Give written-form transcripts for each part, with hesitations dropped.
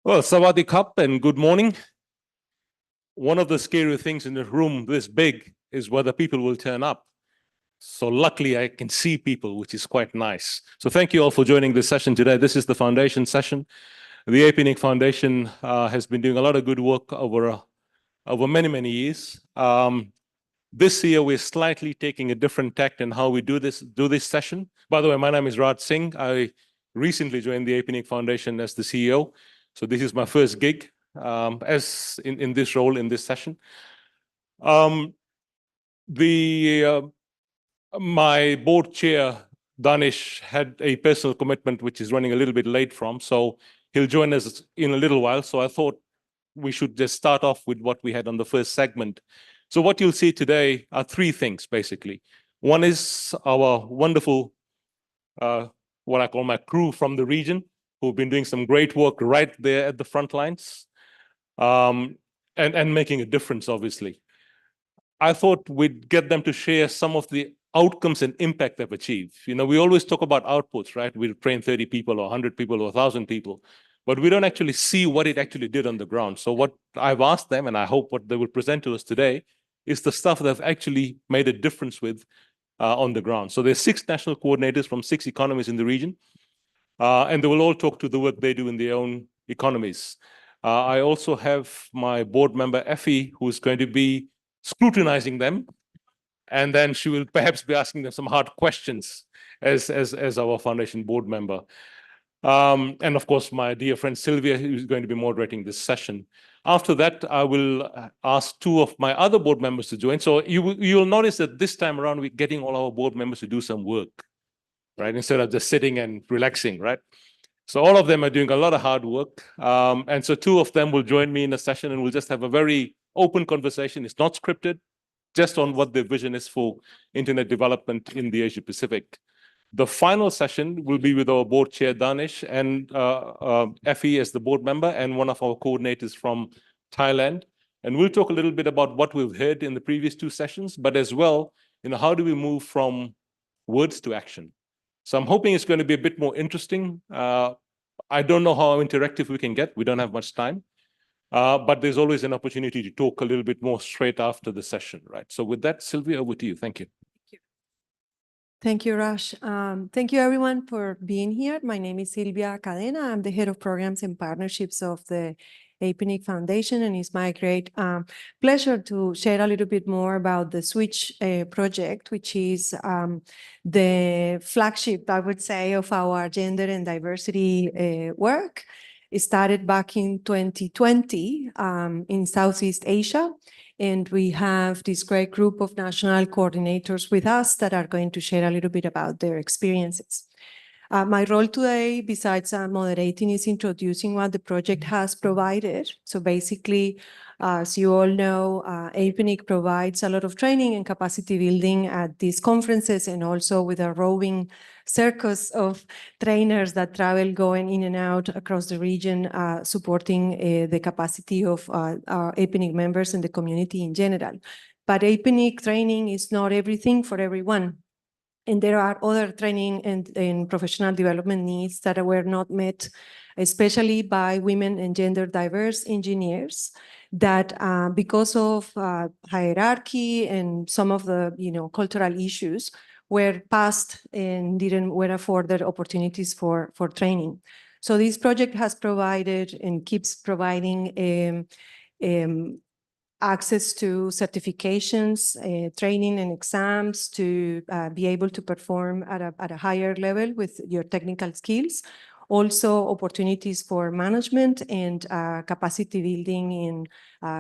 Well, Sawadee Kap and good morning. One of the scary things in a room this big is whether people will turn up. So luckily I can see people, which is quite nice. So thank you all for joining this session today. This is the foundation session. The APNIC Foundation has been doing a lot of good work over many, many years. This year we're slightly taking a different tack in how we do this session. By the way, my name is Raj Singh. I recently joined the APNIC Foundation as the CEO. So this is my first gig as in this role in this session. My board chair, Danish, had a personal commitment which is running a little bit late from, so he'll join us in a little while. So I thought we should just start off with what we had on the first segment. So what you'll see today are three things, basically. One is our wonderful, what I call my crew from the region, who've been doing some great work right there at the front lines, and making a difference, obviously. I thought we'd get them to share some of the outcomes and impact they've achieved. You know, we always talk about outputs, right? We train 30 people or 100 people or 1,000 people, but we don't actually see what it actually did on the ground. So what I've asked them, and I hope what they will present to us today, is the stuff they've actually made a difference with on the ground. So there's 6 national coordinators from 6 economies in the region. And they will all talk to the work they do in their own economies. I also have my board member, Effie, who's going to be scrutinizing them. And then she will perhaps be asking them some hard questions as our foundation board member. And of course, my dear friend Sylvia, who's going to be moderating this session. After that, I will ask 2 of my other board members to join. So you'll notice that this time around, we're getting all our board members to do some work, right? Instead of just sitting and relaxing, right? So all of them are doing a lot of hard work. And so 2 of them will join me in a session and we'll just have a very open conversation. It's not scripted, just on what their vision is for internet development in the Asia Pacific. The final session will be with our board chair, Danish, and Effie as the board member and one of our coordinators from Thailand. And we'll talk a little bit about what we've heard in the previous 2 sessions, but as well, you know, how do we move from words to action? So I'm hoping it's going to be a bit more interesting. I don't know how interactive we can get. We don't have much time. But there's always an opportunity to talk a little bit more straight after the session, right? So with that, Sylvia, over to you. Thank you. Thank you, Raj. Thank you, everyone, for being here. My name is Silvia Cadena. I'm the head of programs and partnerships of the APNIC Foundation, and it's my great pleasure to share a little bit more about the Switch project, which is the flagship, I would say, of our gender and diversity work. It started back in 2020 in Southeast Asia, and we have this great group of national coordinators with us that are going to share a little bit about their experiences. My role today, besides moderating, is introducing what the project has provided. So basically, as you all know, APNIC provides a lot of training and capacity building at these conferences, and also with a roving circus of trainers that travel going in and out across the region, supporting the capacity of our APNIC members and the community in general. But APNIC training is not everything for everyone. And there are other training and professional development needs that were not met, especially by women and gender diverse engineers that because of hierarchy and some of the cultural issues were passed and were afforded opportunities for training. So this project has provided and keeps providing access to certifications, training and exams to be able to perform at a higher level with your technical skills. Also opportunities for management and capacity building in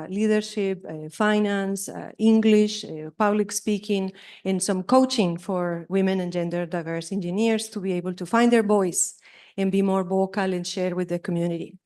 leadership, finance, English, public speaking, and some coaching for women and gender diverse engineers to be able to find their voice and be more vocal and share with the community.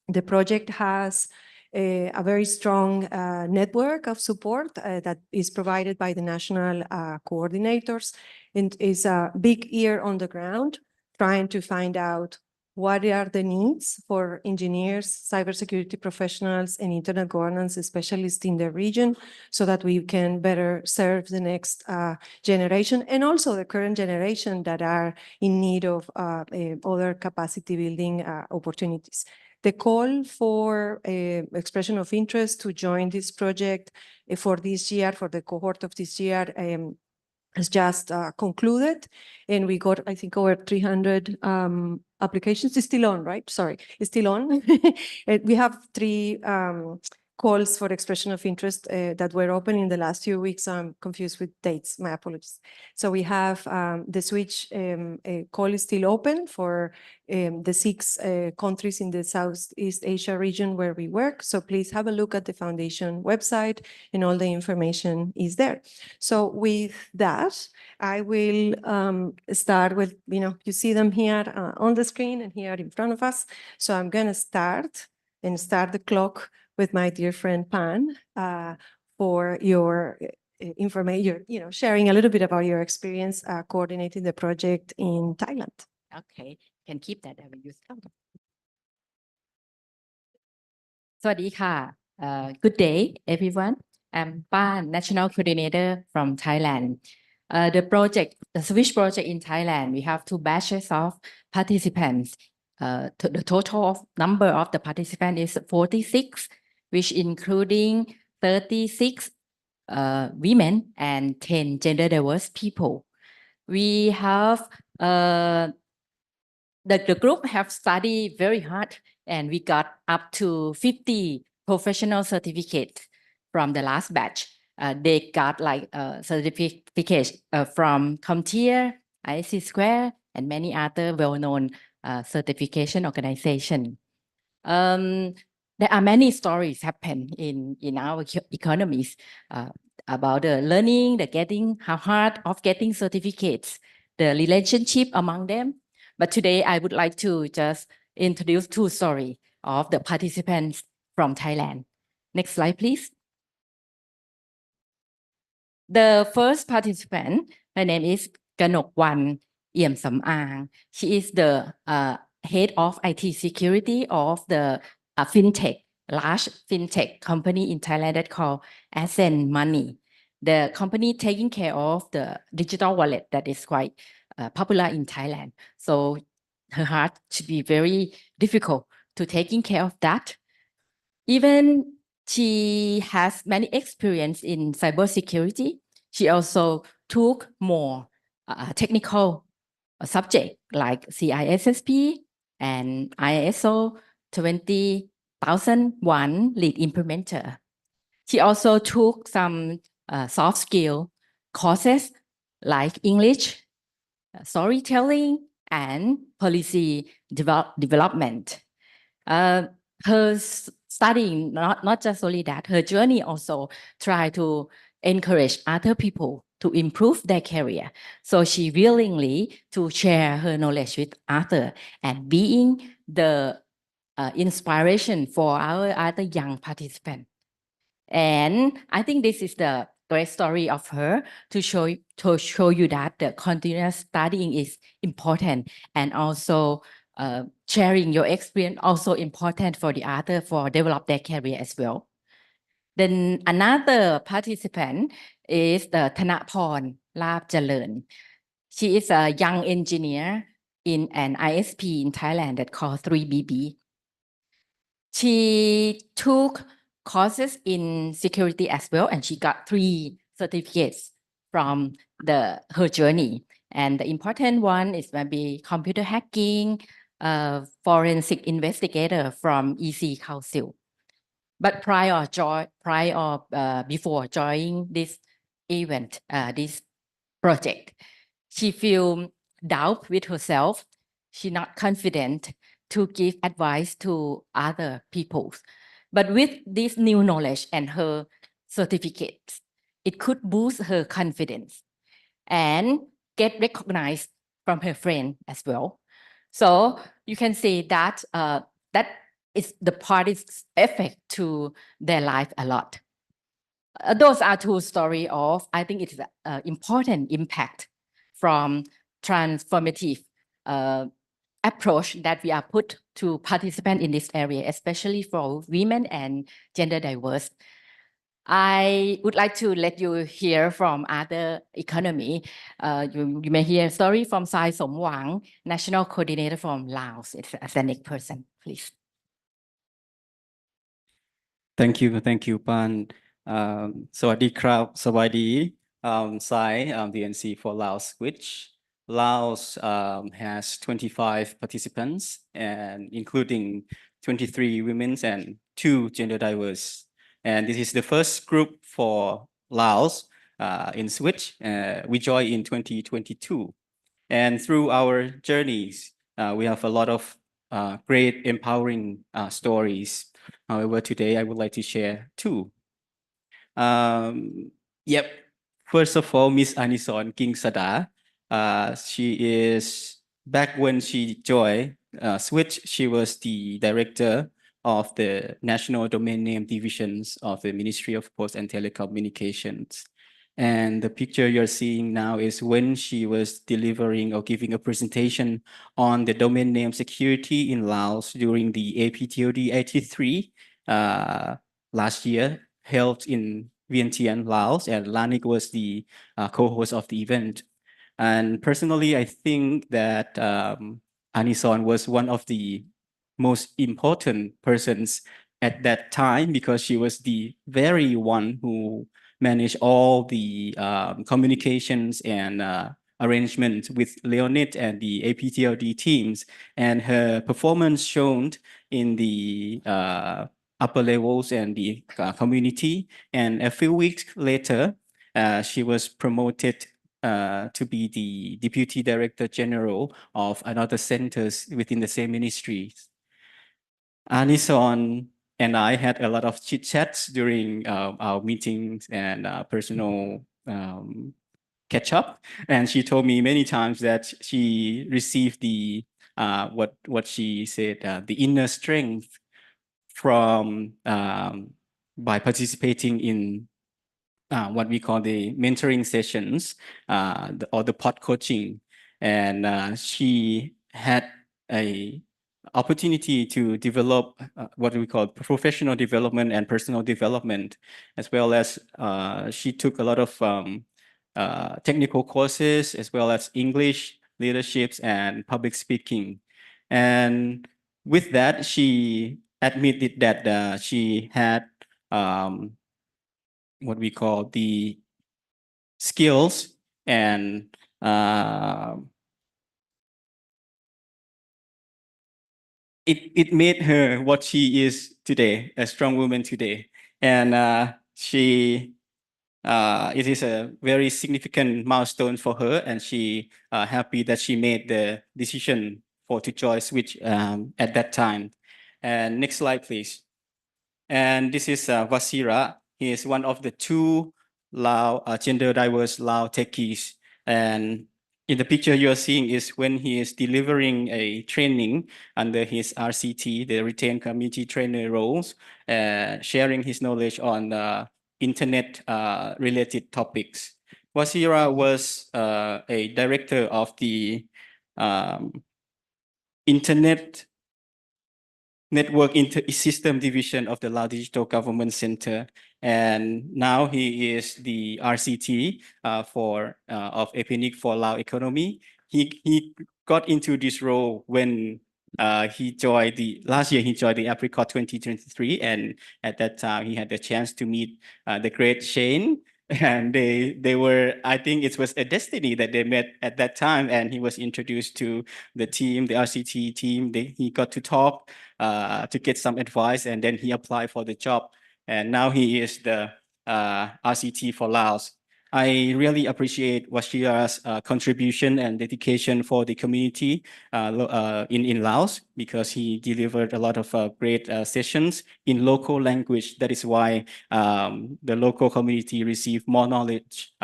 The project has a very strong network of support that is provided by the national coordinators, and is a big ear on the ground, trying to find out what are the needs for engineers, cybersecurity professionals, and internet governance specialists in the region, so that we can better serve the next generation, and also the current generation that are in need of other capacity building opportunities. The call for expression of interest to join this project for this year, for the cohort of this year, has just concluded, and we got, I think, over 300 applications. It's still on, right? Sorry, it's still on. We have 3 calls for expression of interest that were open in the last few weeks. I'm confused with dates, my apologies. So we have the switch call is still open for the 6 countries in the Southeast Asia region where we work. So please have a look at the foundation website, and all the information is there. So with that, I will start with, you see them here on the screen and here in front of us. So I'm going to start the clock with my dear friend Pan for your information, sharing a little bit about your experience coordinating the project in Thailand. Okay, can keep that. I will use count. สวัสดีค่ะ Good day, everyone. I'm Pan, National Coordinator from Thailand. The Switch project in Thailand, we have 2 batches of participants. The total number of the participants is 46, which including 36 women and 10 gender diverse people. We have the group have studied very hard, and we got up to 50 professional certificates from the last batch. They got like certificates from CompTIA, ISC Square, and many other well-known certification organizations. There are many stories happen in our economies about the learning, how hard of getting certificates, the relationship among them. But today I would like to just introduce 2 stories of the participants from Thailand. Next slide, please. The first participant, her name is Kanokwan Iem Samang. She is the head of IT security of the large fintech company in Thailand that called Ascend Money. The company taking care of the digital wallet that is quite popular in Thailand. So her heart should be very difficult to taking care of that. Even she has many experience in cybersecurity. She also took more technical subject like CISSP and ISO 20001 lead implementer. She also took some soft skill courses like English, storytelling, and policy development. Her studying, not just only that, her journey also try to encourage other people to improve their career. So she willingly to share her knowledge with others and being the inspiration for our other young participants. And I think this is the great story of her to show you that the continuous studying is important, and also sharing your experience also important for the other for develop their career as well. Then another participant is the Thanaporn Lab Jalern. She is a young engineer in an ISP in Thailand that called 3BB. She took courses in security as well, and she got 3 certificates from her journey. And the important one is maybe computer hacking, forensic investigator from EC Council. But before joining this event, this project, she feel doubt with herself. She's not confident to give advice to other people. But with this new knowledge and her certificates, it could boost her confidence and get recognized from her friend as well. So you can see that that is the party's effect to their life a lot. Those are 2 stories of, I think it's an important impact from transformative approach that we are put to participants in this area, especially for women and gender diverse. I would like to let you hear from other economy. You may hear a story from Sai Somwang, National Coordinator from Laos. It's a ethnic person, please. Thank you, Pan. Sawadi krab, Sawadi, Sai, DNC for Laos, which Laos has 25 participants, and including 23 women and 2 gender diverse. And this is the first group for Laos in Switch. We joined in 2022. And through our journeys, we have a lot of great empowering stories. However, today I would like to share 2. Yep. First of all, Miss Anison King Sada. She is, back when she joined Switch, she was the director of the National Domain Name Divisions of the Ministry of Posts and Telecommunications. And the picture you're seeing now is when she was delivering or giving a presentation on the domain name security in Laos during the APTOD 83 last year, held in Vientiane, Laos, and Lanik was the co-host of the event. And personally, I think that Anison was one of the most important persons at that time because she was the very one who managed all the communications and arrangements with Leonid and the APTLD teams. And her performance shown in the upper levels and the community. And a few weeks later, she was promoted to be the Deputy Director General of another centers within the same ministries. Anison and I had a lot of chit chats during our meetings and personal catch up. And she told me many times that she received the what she said, the inner strength from by participating in what we call the mentoring sessions or the pod coaching. And she had a opportunity to develop what we call professional development and personal development, as well as she took a lot of technical courses, as well as English, leaderships, and public speaking. And with that, she admitted that she had what we call the skills and it made her what she is today, a strong woman today. And it is a very significant milestone for her, and she happy that she made the decision to join Switch at that time. And next slide, please. And this is Vasira. He is one of the 2 Lao gender diverse Lao techies. And in the picture you're seeing is when he is delivering a training under his RCT, the Retained Community Trainer roles, sharing his knowledge on internet related topics. Vasira was a director of the Internet Network System Division of the Lao Digital Government Center, and now he is the RCT of APNIC for Lao Economy. He got into this role when last year he joined the Apricot 2023, and at that time he had the chance to meet the great Shane. And they were, I think it was a destiny that they met at that time, and he was introduced to the team, the RCT team. He got to talk to get some advice, and then he applied for the job. And now he is the RCT for Laos. I really appreciate Washira's contribution and dedication for the community in Laos, because he delivered a lot of great sessions in local language. That is why the local community received more knowledge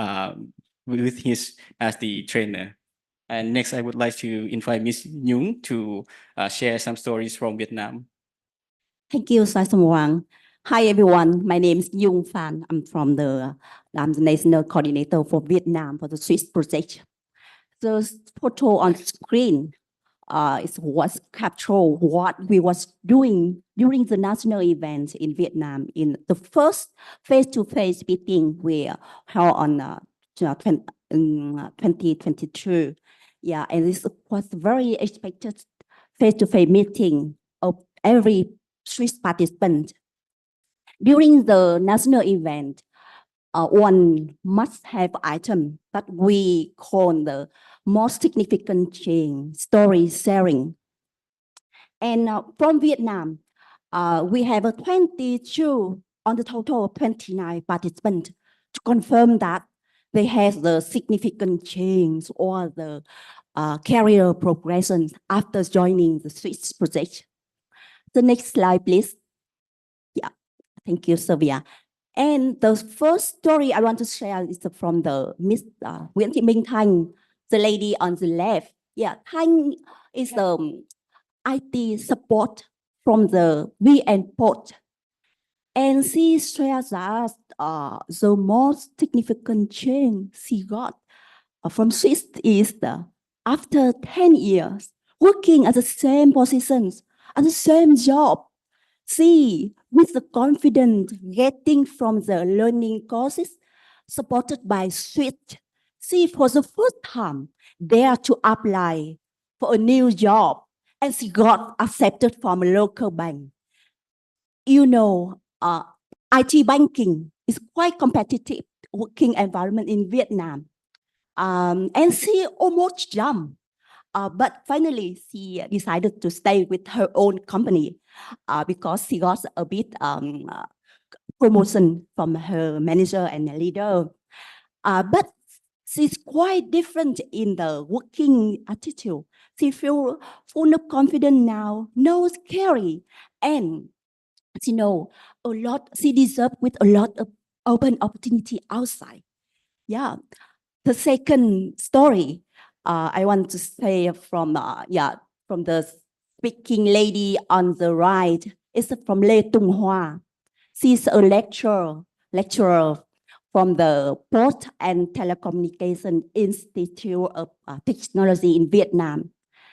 with his as the trainer. And next, I would like to invite Ms. Nhung to share some stories from Vietnam. Thank you, Sai Samwang. Hi, everyone. My name is Nhung Phan. I'm the National Coordinator for Vietnam for the Swiss project. The photo on screen is what captured what we was doing during the national event in Vietnam. In the first face-to-face meeting we held on 2022. Yeah, and this was very expected face-to-face meeting of every Swiss participant. During the national event, one must-have item that we call the most significant change, story sharing. And from Vietnam, we have a 22 on the total of 29 participants to confirm that they have the significant change or the career progression after joining the Swiss project. The next slide, please. Yeah, thank you, Sylvia. And the first story I want to share is from the Miss Nguyễn Thị Minh Thanh, the lady on the left. Yeah, Thanh is the IT support from the VN port. And she shares that the most significant change she got from Swiss is after 10 years working at the same positions, at the same job, she, with the confidence getting from the learning courses supported by Swiss, she for the first time dare to apply for a new job and she got accepted from a local bank. You know, IT banking is quite competitive working environment in Vietnam. And she almost jumped. But finally, she decided to stay with her own company because she got a bit promotion from her manager and leader. But she's quite different in the working attitude. She feels full of confidence now, no scary, and she know a lot. She deserves with a lot of open opportunity outside. Yeah. The second story I want to say from the speaking lady on the right is from Lê Tung Hoa. She's a lecturer from the Post and Telecommunication Institute of Technology in Vietnam.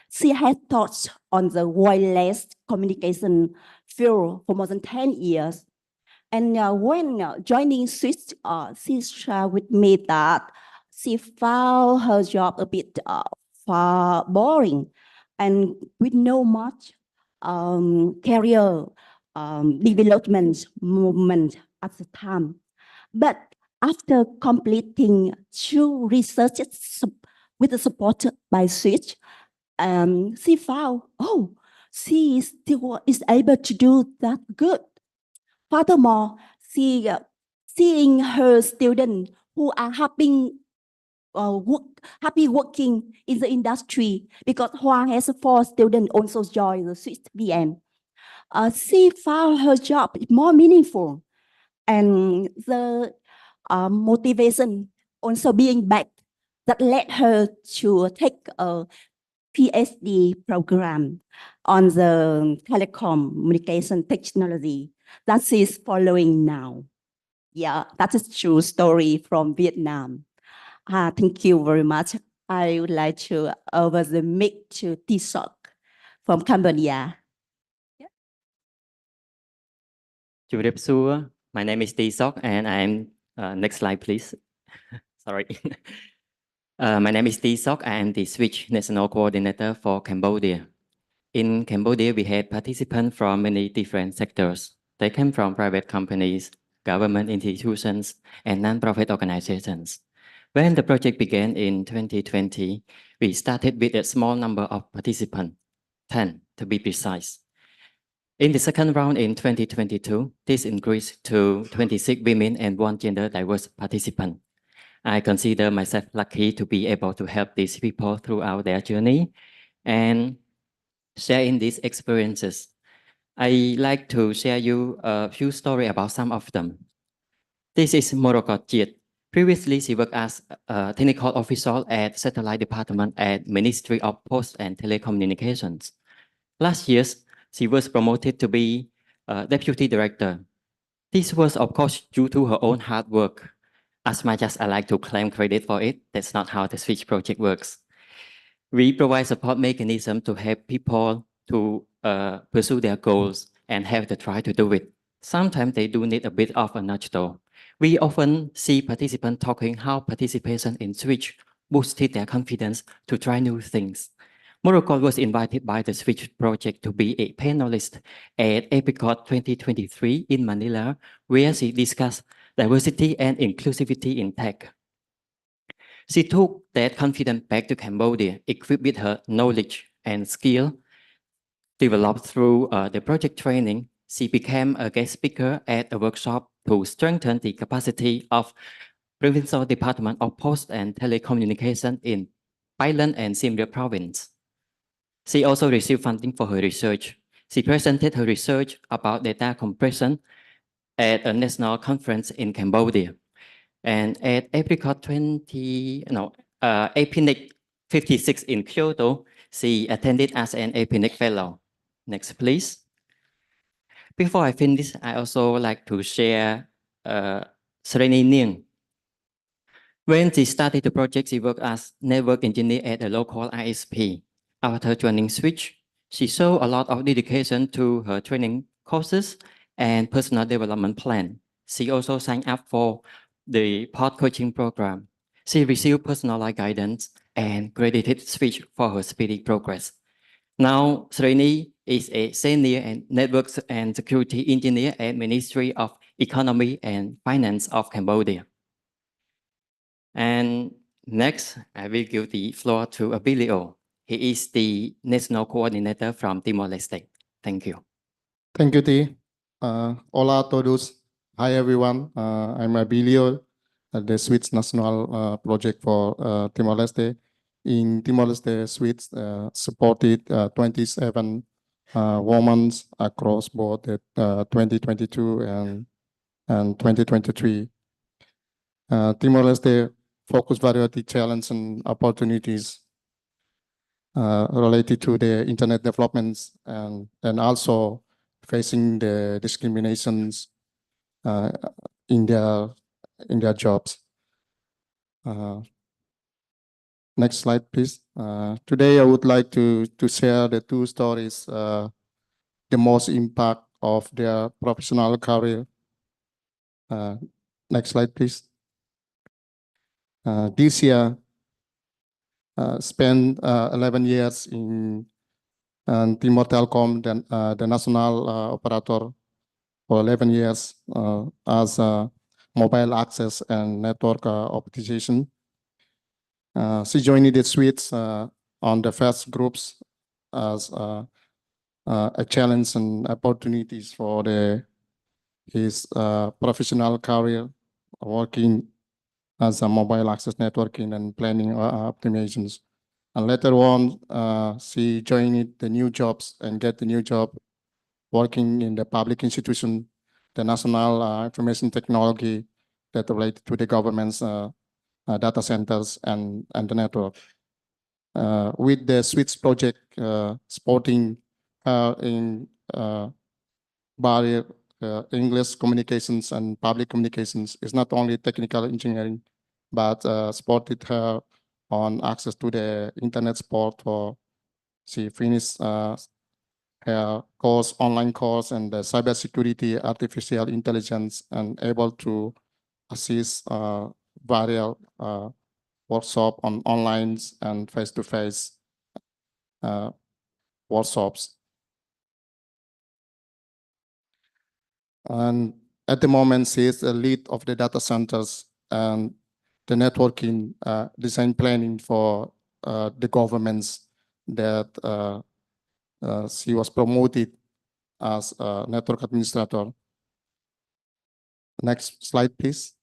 She has taught on the wireless communication field for more than 10 years. And when joining Swiss, she shared with me that she found her job a bit far boring and with no much career development movement at the time. But after completing 2 researches with the support by Swiss, she found, she still is able to do that good. Furthermore, seeing her students who are happy working in the industry, because Hoa has 4 students also joined the Swiss VM. She found her job more meaningful, and the motivation also being back that led her to take a PhD program on the telecommunication technology that she's following now. Yeah, that is true story from Vietnam. Thank you very much. I would like to over the mic to T-Sok from Cambodia. My name is T-Sok and I'm, next slide please. Sorry. My name is T-Sok. I am the Switch National Coordinator for Cambodia. In Cambodia, we had participants from many different sectors. They came from private companies, government institutions, and non-profit organizations. When the project began in 2020, we started with a small number of participants, 10 to be precise. In the second round in 2022, this increased to 26 women and 1 gender diverse participant. I consider myself lucky to be able to help these people throughout their journey and sharing these experiences. I like to share you a few stories about some of them. This is Morokot Jiet. Previously, she worked as a technical officer at Satellite Department at Ministry of Post and Telecommunications. Last year, she was promoted to be Deputy Director. This was, of course, due to her own hard work. As much as I like to claim credit for it, that's not how the Switch project works. We provide support mechanism to help people to pursue their goals and have to try to do it. Sometimes they do need a bit of a nudge though. We often see participants talking how participation in Switch boosted their confidence to try new things. Morocco was invited by the Switch project to be a panelist at APNIC 2023 in Manila, where she discussed diversity and inclusivity in tech. She took that confidence back to Cambodia, equipped with her knowledge and skill developed through the project training. She became a guest speaker at a workshop to strengthen the capacity of Provincial Department of Post and Telecommunication in Thailand and Siem Reap province. She also received funding for her research. She presented her research about data compression at a national conference in Cambodia. And at APNIC 56 in Kyoto, she attended as an APNIC fellow. Next, please. Before I finish, I also like to share Sreni Ning. When she started the project, she worked as network engineer at a local ISP. After joining Switch, she showed a lot of dedication to her training courses and personal development plan. She also signed up for the pod coaching program. She received personalized guidance and credited Switch for her speedy progress. Now, Sreni is a senior and networks and security engineer at Ministry of Economy and Finance of Cambodia. And next, I will give the floor to Abilio. He is the national coordinator from Timor-Leste. Thank you. Thank you, T. Hola a todos. Hi, everyone. I'm Abilio, the Swiss National Project for Timor-Leste. In Timor-Leste, Swiss supported 27 women across both 2022 and 2023. Timor-Leste focus variety challenges and opportunities related to the internet developments and also facing the discriminations in their jobs. Next slide, please. Today, I would like to share the two stories, the most impact of their professional career. Next slide, please. This year, spent 11 years in Timor Telecom, the national operator, for 11 years as mobile access and network optimization. She joined the Swiss on the first groups as a challenge and opportunities for his professional career, working as a mobile access networking and planning optimizations. And later on, she joined the new jobs and get the new job working in the public institution, the National Information Technology that related to the government's data centers and the network. With the Switch project supporting in barrier English communications and public communications is not only technical engineering, but supported her on access to the internet support for she finished her course, online course, and the cybersecurity, artificial intelligence, and able to assist various workshop on online and face-to-face workshops. And at the moment, she is the lead of the data centers and the networking design planning for the governments that she was promoted as a network administrator. Next slide, please.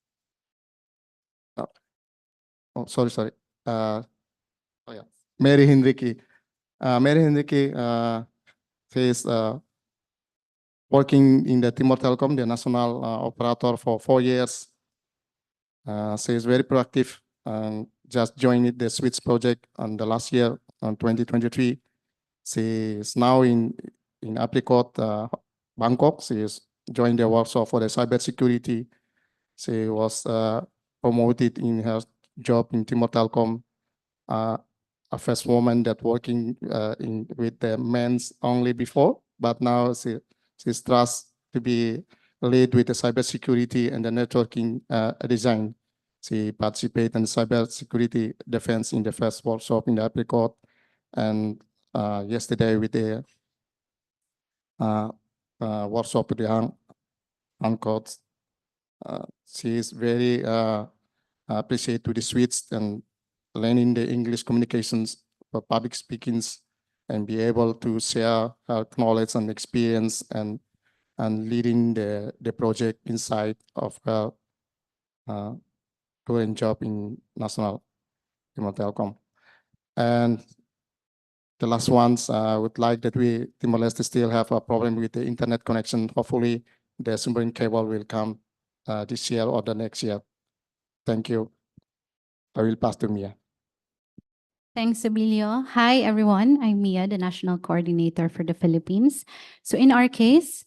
Oh, sorry. Oh yeah, Mary Henrique. Mary Henrique is working in the Timor Telecom, the national operator, for 4 years. She is very proactive and just joined the Switch project on the last year, on 2023. She is now in Apricot, Bangkok. She is joined the workshop for the cybersecurity. She was promoted in her job in Timor Telecom, a first woman that working with the men's only before, but now she's trusted to be lead with the cybersecurity and the networking design. She participated in cybersecurity defense in the first workshop in the Apricot, and yesterday with the workshop with the uncles. She is very appreciate to the Swedes and learning the English communications for public speakings and be able to share her knowledge and experience and leading the project inside of her current job in National Timor Telecom. And the last ones, I would like that Timor-Leste still have a problem with the internet connection. Hopefully the submarine cable will come this year or the next year. Thank you. I will pass to Mia. Thanks, Emilio. Hi, everyone. I'm Mia, the National Coordinator for the Philippines. So in our case,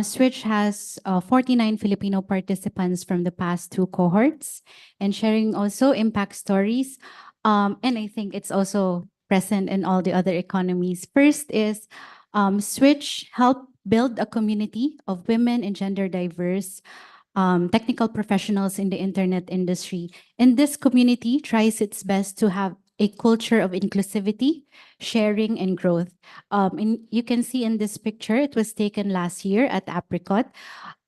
Switch has 49 Filipino participants from the past 2 cohorts and sharing also impact stories. And I think it's also present in all the other economies. First is Switch helped build a community of women and gender diverse technical professionals in the internet industry. And this community tries its best to have a culture of inclusivity, sharing, and growth. And you can see in this picture, it was taken last year at Apricot.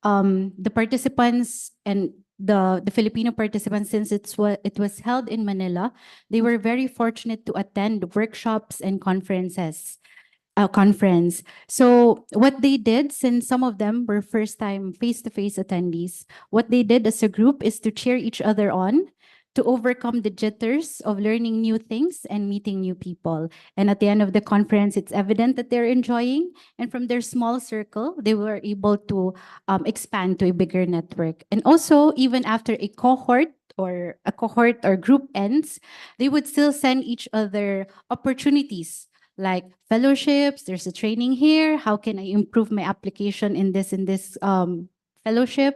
The participants and the Filipino participants, since it was held in Manila, they were very fortunate to attend workshops and conferences. So what they did, since some of them were first-time face-to-face attendees, what they did as a group is to cheer each other on, to overcome the jitters of learning new things and meeting new people. And at the end of the conference, it's evident that they're enjoying. And from their small circle, they were able to expand to a bigger network. And also, even after a cohort or group ends, they would still send each other opportunities like fellowships. There's a training here. How can I improve my application in this fellowship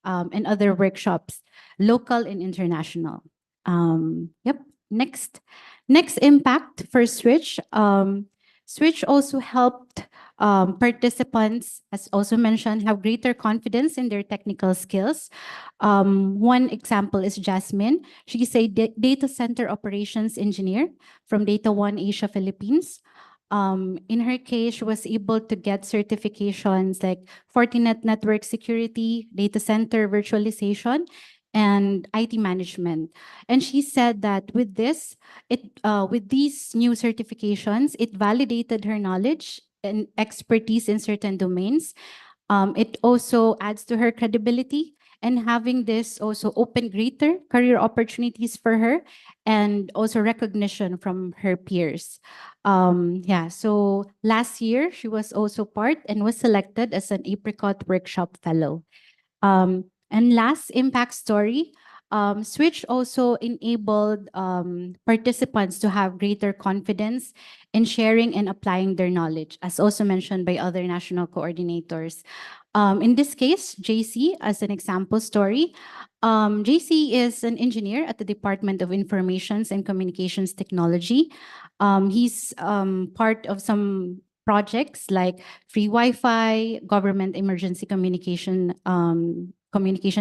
and other workshops, local and international. Yep. Next impact for Switch. Switch also helped participants, as also mentioned, have greater confidence in their technical skills. One example is Jasmine. She's a data center operations engineer from Data One Asia Philippines. In her case, she was able to get certifications like Fortinet network security, data center virtualization, and IT management. And she said that with these new certifications, it validated her knowledge and expertise in certain domains. It also adds to her credibility, and having this also opened greater career opportunities for her and also recognition from her peers. So last year, she was also part and was selected as an Apricot Workshop Fellow. And last impact story, Switch also enabled participants to have greater confidence in sharing and applying their knowledge, as also mentioned by other national coordinators. In this case, JC, as an example story, JC is an engineer at the Department of Informations and Communications Technology. He's part of some projects like free Wi-Fi, government emergency communication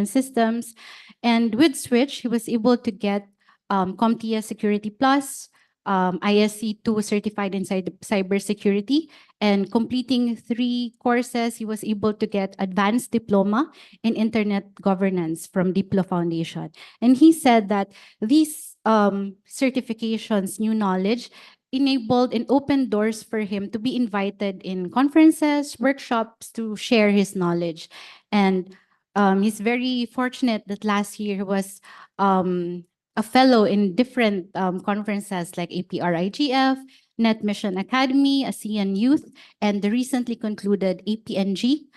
systems. And with Switch, he was able to get CompTIA Security Plus, ISC2 certified in cybersecurity, and completing 3 courses, he was able to get advanced diploma in internet governance from Diplo Foundation. And he said that these certifications, new knowledge, enabled and opened doors for him to be invited in conferences, workshops to share his knowledge. And he's very fortunate that last year was a fellow in different conferences like APRIGF, Net Mission Academy, ASEAN Youth, and the recently concluded APNG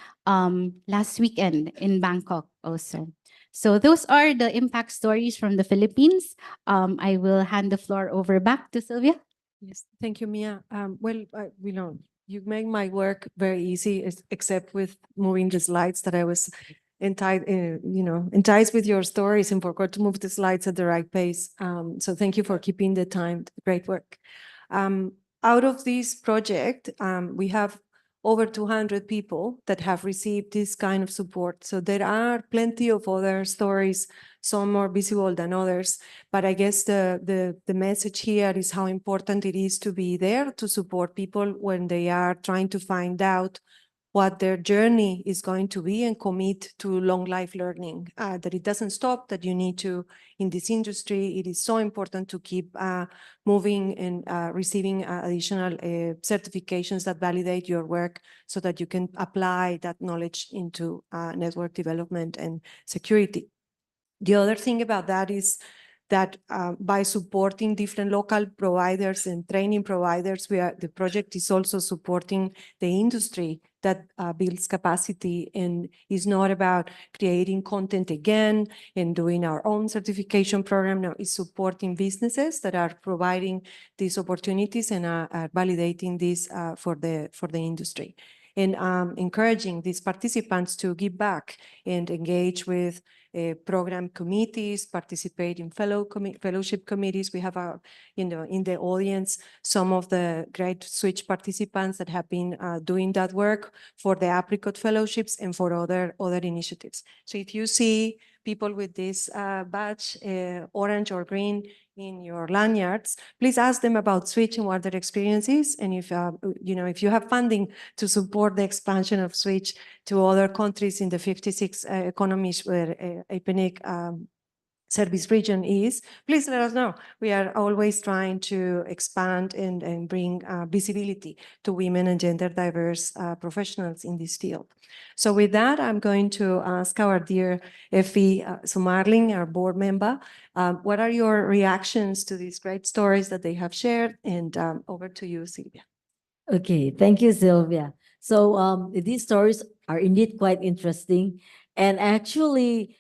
last weekend in Bangkok also. So those are the impact stories from the Philippines. I will hand the floor over back to Sylvia. Yes, thank you, Mia. You make my work very easy, except with moving the slides that I was enticed with your stories and forgot to move the slides at the right pace. So thank you for keeping the time. Great work. Out of this project, we have over 200 people that have received this kind of support. So there are plenty of other stories some more visible than others. But I guess the message here is how important it is to be there to support people when they are trying to find out what their journey is going to be and commit to long life learning, that it doesn't stop, that you need to, in this industry, it is so important to keep moving and receiving additional certifications that validate your work so that you can apply that knowledge into network development and security. The other thing about that is that by supporting different local providers and training providers, the project is also supporting the industry that builds capacity and is not about creating content again and doing our own certification program. No, it's supporting businesses that are providing these opportunities and are validating this for the industry. And encouraging these participants to give back and engage with program committees, participate in fellowship committees. We have in the audience some of the great Switch participants that have been doing that work for the Apricot Fellowships and for other initiatives. So if you see people with this badge, orange or green, in your lanyards, please ask them about Switch and what their experience is. And if if you have funding to support the expansion of Switch to other countries in the 56 economies where APNIC service region is, please let us know. We are always trying to expand and bring visibility to women and gender diverse professionals in this field. So with that, I'm going to ask our dear Effie Sumarling, our board member, what are your reactions to these great stories that they have shared? And over to you, Sylvia. Okay, thank you, Sylvia. So these stories are indeed quite interesting. And actually,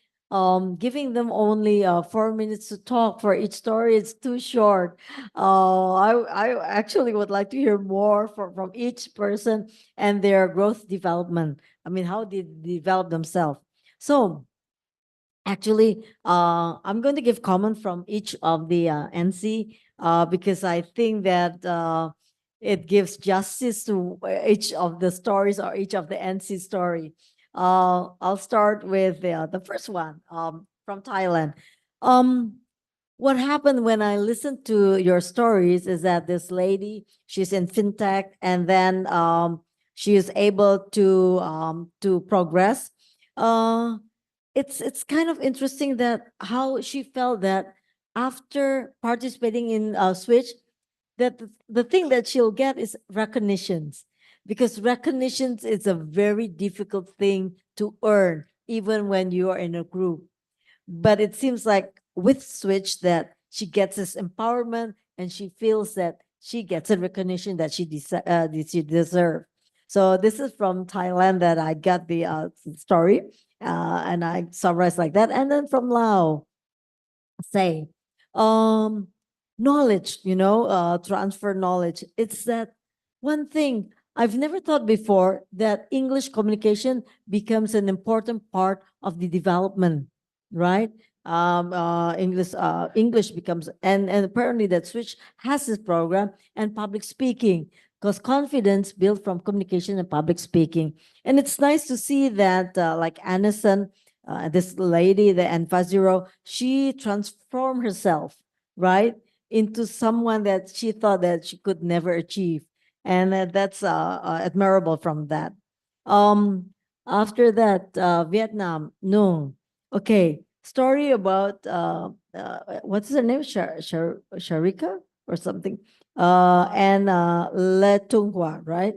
giving them only 4 minutes to talk for each story, it's too short. I actually would like to hear more from each person and their growth development. I mean, how they develop themselves. So actually, I'm going to give comment from each of the NC because I think that it gives justice to each of the stories or each of the NC story. I'll start with the first one from Thailand. What happened when I listened to your stories is that this lady, she's in fintech, and then she is able to progress. It's kind of interesting that how she felt that after participating in Switch, that the thing that she'll get is recognitions, because recognitions is a very difficult thing to earn even when you are in a group. But it seems like with Switch that she gets this empowerment and she feels that she gets a recognition that she deserves. So this is from Thailand that I got the story and I summarized like that. And then from Laos, say, knowledge, transfer knowledge. It's that one thing I've never thought before, that English communication becomes an important part of the development, right? English becomes, and apparently that Switch has this program, and public speaking, because confidence built from communication and public speaking. And it's nice to see that like Anderson, this lady, the N50, she transformed herself, right, into someone that she thought that she could never achieve. And that's admirable from that. After that, Vietnam, no. Okay, story about, what's her name? Sharika or something? And Le Tung Hua, right?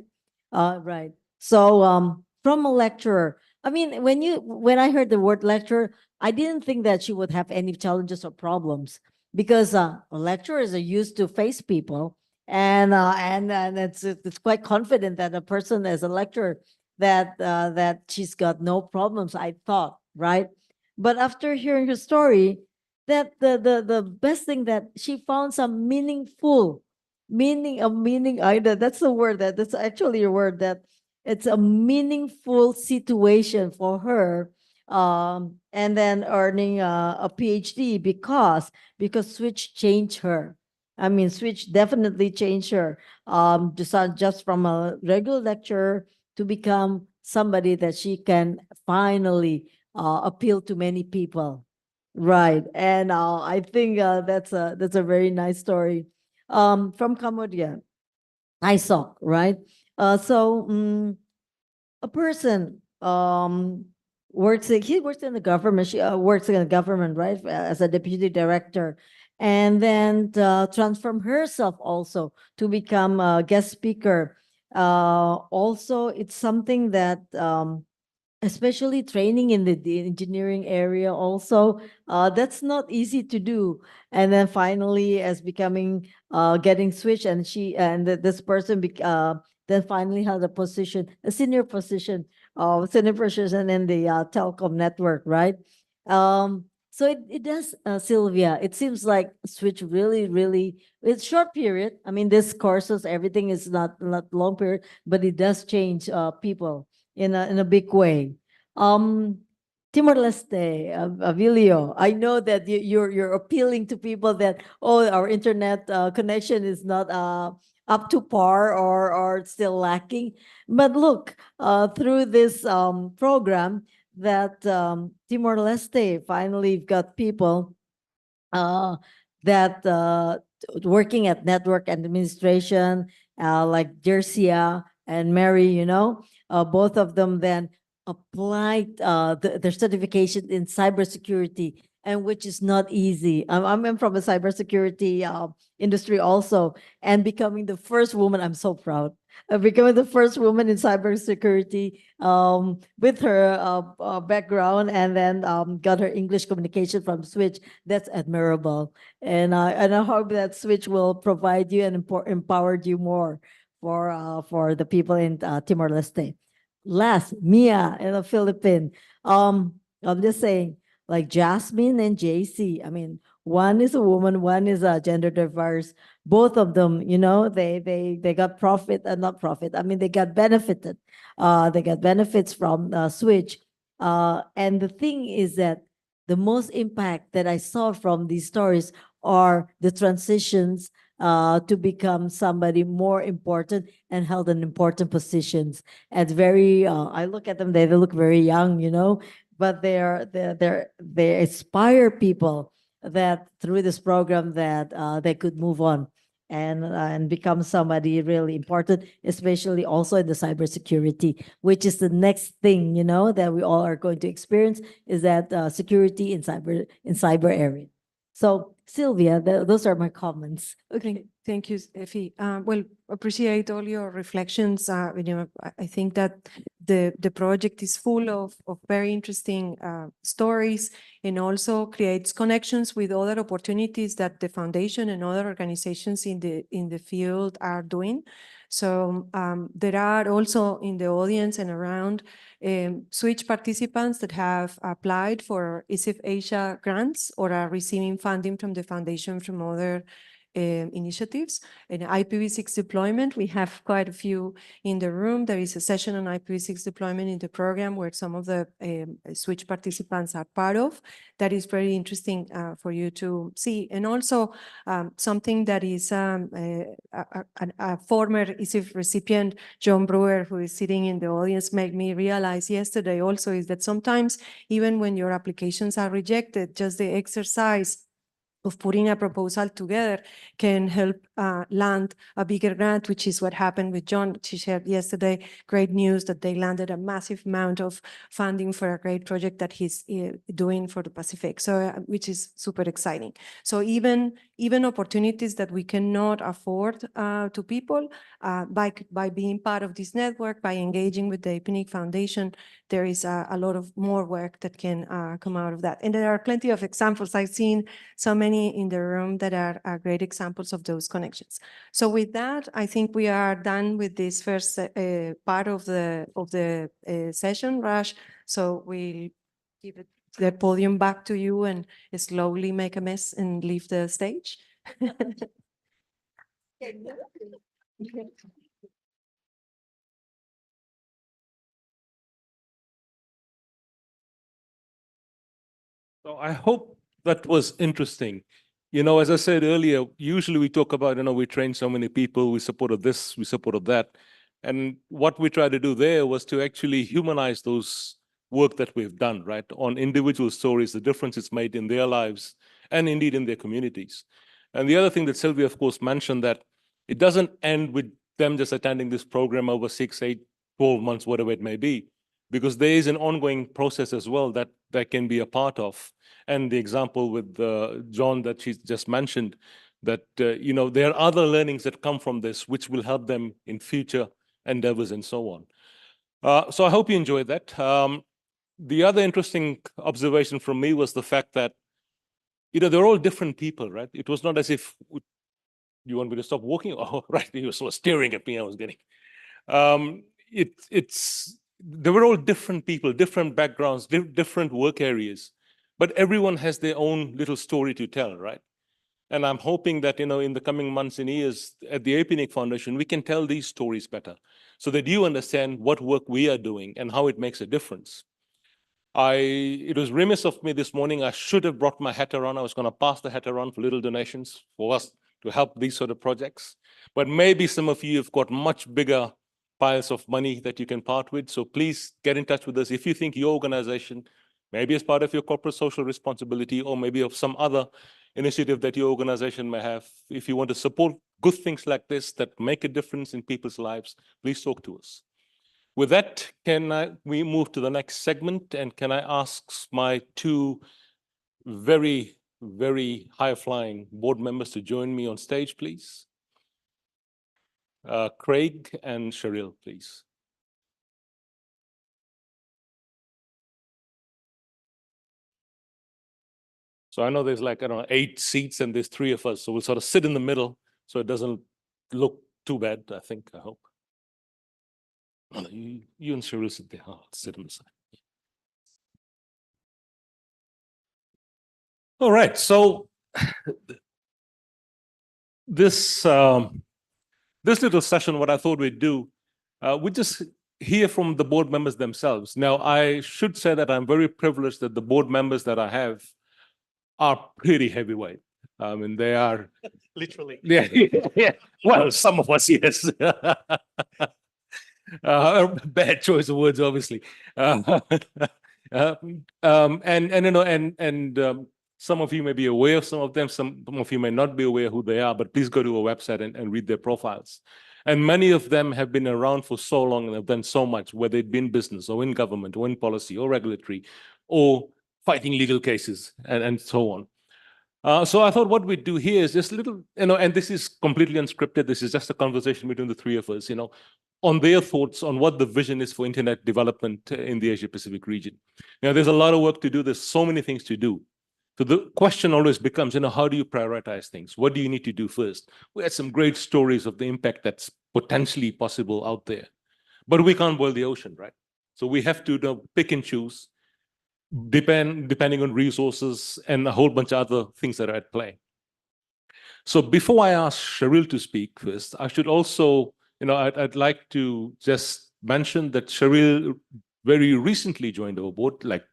Right. So from a lecturer, I mean, when I heard the word lecturer, I didn't think that she would have any challenges or problems, because lecturers are used to face people, and it's quite confident that a person as a lecturer that she's got no problems, I thought, right? But after hearing her story, that the best thing that she found some meaningful meaning. That's the word, that's actually a word, that it's a meaningful situation for her, and then earning a PhD because Switch changed her. I mean, Switch definitely changed her, just from a regular lecturer to become somebody that she can finally appeal to many people. Right. And I think that's a very nice story. From Cambodia, ISOC, right? A person he works in the government. She works in the government, right, as a deputy director, and then transform herself also to become a guest speaker. Also, it's something that especially training in the engineering area also, that's not easy to do. And then finally as becoming getting switched, and this person then finally had a position, a senior position in the telecom network, right? So it does, Sylvia, it seems like switch really, it's short period. I mean, this courses, everything is not long period, but it does change people in a big way. Timor-Leste, Avilio, I know that you're appealing to people that, oh, our internet connection is not up to par or still lacking. But look, through this program that Timor-Leste finally got people that working at network administration, like Jersia and Mary, both of them then applied their certification in cybersecurity, and which is not easy. I'm from a cybersecurity industry also, and becoming the first woman, I'm so proud of becoming the first woman in cybersecurity with her background, and then got her English communication from Switch. That's admirable. And I hope that Switch will provide you and empowered you more for the people in Timor-Leste. Last, Mia in the Philippines. I'm just saying, like Jasmine and JC. I mean, one is a woman, one is a gender diverse. Both of them, they got profit, not profit. I mean, they got benefited. They got benefits from Switch. And the thing is that the most impact that I saw from these stories are the transitions to become somebody more important and held in important positions. And I look at them, they look very young, but they inspire people that through this program that they could move on and become somebody really important, especially also in the cybersecurity, which is the next thing, that we all are going to experience, is that security in cyber area. So Sylvia, those are my comments. Okay. Thank you, Effie. Well, appreciate all your reflections. I think that the project is full of very interesting stories, and also creates connections with other opportunities that the foundation and other organizations in the field are doing. So there are also in the audience and around Switch participants that have applied for ISIF Asia grants or are receiving funding from the foundation from other initiatives. In IPv6 deployment, we have quite a few in the room. There is a session on IPv6 deployment in the program where some of the Switch participants are part of. That is very interesting for you to see. And also something that is a former ISIF recipient, John Brewer, who is sitting in the audience, made me realize yesterday also, is that sometimes even when your applications are rejected, just the exercise of putting a proposal together can help land a bigger grant, which is what happened with John. She shared yesterday great news that they landed a massive amount of funding for a great project that he's doing for the Pacific, so which is super exciting. So even opportunities that we cannot afford to people, by being part of this network, by engaging with the APNIC Foundation, there is a lot of more work that can come out of that. And there are plenty of examples. I've seen so many in the room that are great examples of those connections. So with that, I think we are done with this first part of the session, Raj. So we'll give the podium back to you and slowly make a mess and leave the stage. So I hope that was interesting. As I said earlier, usually we talk about, we train so many people, we supported this, we supported that. And what we tried to do there was to actually humanize those work that we've done, right? On individual stories, the difference it's made in their lives and indeed in their communities. And the other thing that Sylvia, of course, mentioned, that it doesn't end with them just attending this program over 6, 8, 12 months, whatever it may be, because there is an ongoing process as well that they can be a part of. And the example with John that she just mentioned, that you know, there are other learnings that come from this, which will help them in future endeavors and so on. So I hope you enjoyed that. The other interesting observation from me was the fact that, you know, they're all different people, right? It was not as if, you want me to stop walking? Oh, right, he was sort of staring at me, I was getting. They were all different people, different backgrounds, different work areas, but everyone has their own little story to tell, right? And I'm hoping that, you know, in the coming months and years at the APNIC Foundation, we can tell these stories better so that you understand what work we are doing and how it makes a difference. It was remiss of me this morning. I should have brought my hat around. I was going to pass the hat around for little donations for us to help these sort of projects. But maybe some of you have got much bigger piles of money that you can part with. So please get in touch with us if you think your organization, maybe as part of your corporate social responsibility, or maybe of some other initiative that your organization may have, if you want to support good things like this that make a difference in people's lives, please talk to us. With that, we move to the next segment, and can I ask my two very, very high-flying board members to join me on stage, please? Craig and Cheryl, please. So I know there's like, I don't know, 8 seats and there's 3 of us. So we'll sort of sit in the middle so it doesn't look too bad, I think, I hope. Oh, no, you and Cheryl sit there. I'll sit on the side. All right, so this little session, what I thought we'd do, we just hear from the board members themselves. Now, I should say that I'm very privileged that the board members that I have are pretty heavyweight. I mean, they are literally. Yeah, yeah. Well, some of us, yes. Bad choice of words, obviously. And you know, and some of you may be aware of some of them. Some of you may not be aware who they are. But please go to our website and read their profiles. And many of them have been around for so long and have done so much, whether it be in business or in government or in policy or regulatory or fighting legal cases and so on. So I thought what we'd do here is just a little, you know, and this is completely unscripted. This is just a conversation between the 3 of us, you know, on their thoughts on what the vision is for internet development in the Asia-Pacific region. Now, there's a lot of work to do. There's so many things to do. So the question always becomes, you know, how do you prioritize things? What do you need to do first? We had some great stories of the impact that's potentially possible out there, but we can't boil the ocean, right? So we have to, you know, pick and choose, depending on resources and a whole bunch of other things that are at play. So before I ask Cheryl to speak first, I should also, you know, I'd like to just mention that Cheryl very recently joined our board, like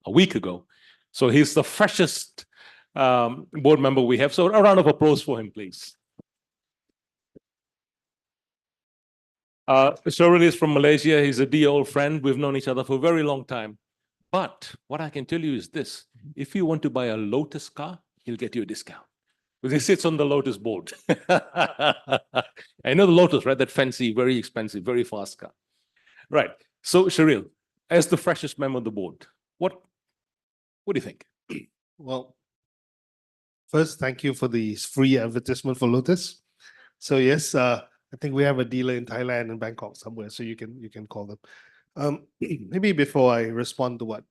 a week ago. So he's the freshest board member we have. So a round of applause for him, please. Cheryl is from Malaysia. He's a dear old friend. We've known each other for a very long time. But what I can tell you is this: if you want to buy a Lotus car, he'll get you a discount because he sits on the Lotus board. I know the Lotus, right? That fancy, very expensive, very fast car. Right. So, Cheryl, as the freshest member of the board, what do you think? Well, first, thank you for the free advertisement for Lotus. So yes, I think we have a dealer in Thailand and Bangkok somewhere, so you can call them. Maybe before I respond to what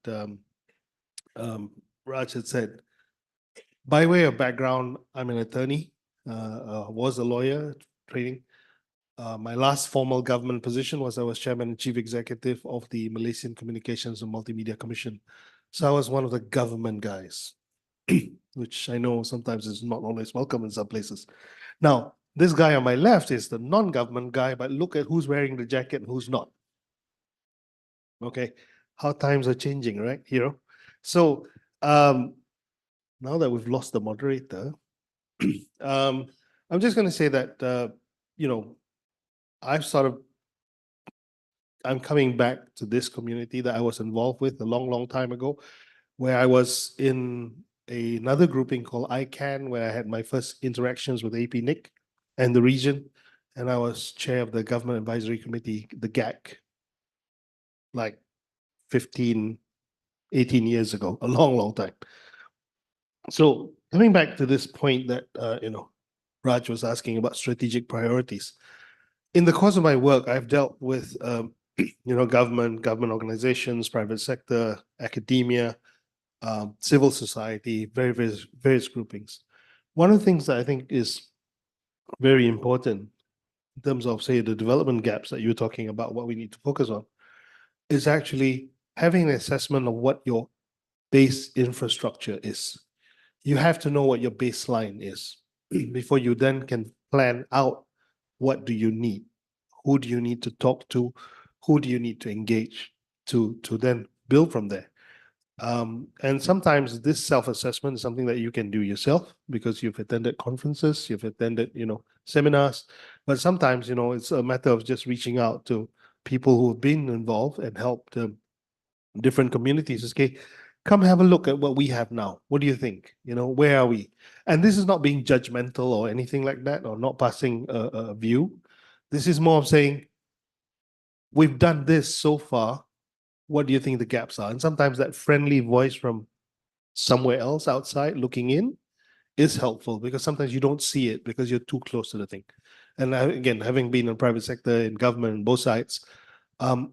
Raj had said, by way of background, I'm an attorney, was a lawyer training. My last formal government position was I was chairman and chief executive of the Malaysian Communications and Multimedia Commission. So I was one of the government guys, which I know sometimes is not always welcome in some places. Now, this guy on my left is the non-government guy, but look at who's wearing the jacket and who's not. Okay, how times are changing, right, hero? So now that we've lost the moderator, I'm just going to say that, you know, I've sort of I'm coming back to this community that I was involved with a long, long time ago, where I was in another grouping called ICANN, where I had my first interactions with APNIC and the region. And I was chair of the Government Advisory Committee, the GAC, like 15, 18 years ago, a long, long time. So coming back to this point that, Raj was asking about strategic priorities. In the course of my work, I've dealt with, government organizations, private sector, academia, civil society, various groupings. One of the things that I think is very important in terms of, say, the development gaps that you're talking about, what we need to focus on, is actually having an assessment of what your base infrastructure is. You have to know what your baseline is before you then can plan out what do you need, who do you need to talk to, who do you need to engage to then build from there. And sometimes this self-assessment is something that you can do yourself because you've attended conferences, you've attended, seminars, but sometimes, it's a matter of just reaching out to people who've been involved and helped different communities. Okay, come have a look at what we have now. What do you think? Where are we? And this is not being judgmental or anything like that, or not passing a view. This is more of saying, we've done this so far. What do you think the gaps are? And sometimes that friendly voice from somewhere else outside looking in is helpful, because sometimes you don't see it because you're too close to the thing. And again, having been in private sector, in government, both sides,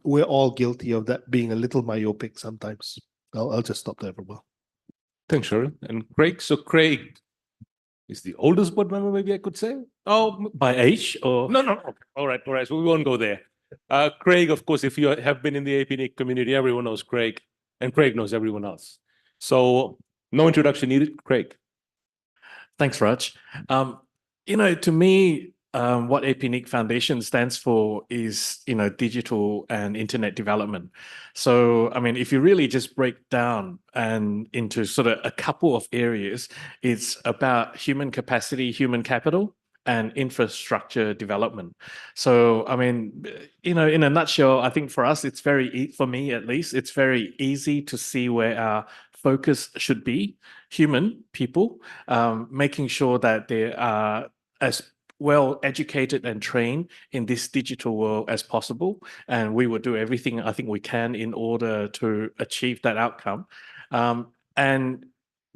we're all guilty of that being a little myopic sometimes. I'll just stop there for a while. Thanks, Sharon. And Craig, so Craig is the oldest board member, maybe I could say? Oh, By age or? no. All right. So we won't go there. Craig, of course, if you have been in the APNIC community, everyone knows Craig, and Craig knows everyone else. So no introduction needed, Craig. Thanks, Raj. To me, what APNIC Foundation stands for is, digital and internet development. So, if you really just break down and into sort of a couple of areas, it's about human capacity, human capital, and infrastructure development. So, in a nutshell, I think for us, for me at least, it's very easy to see where our focus should be: human people, making sure that they are as well educated and trained in this digital world as possible. And we will do everything I think we can in order to achieve that outcome. And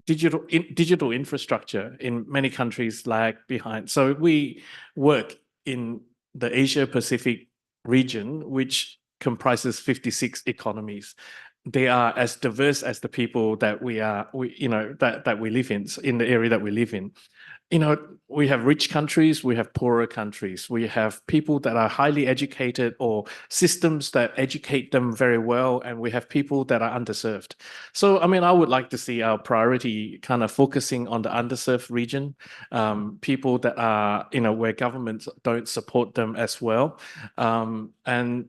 digital infrastructure in many countries lag behind. So we work in the Asia Pacific region, which comprises 56 economies. They are as diverse as the people that we live in the area that we live in. We have rich countries, we have poorer countries, we have people that are highly educated or systems that educate them very well, and we have people that are underserved. So, I would like to see our priority kind of focusing on the underserved region, people that are, where governments don't support them as well. And,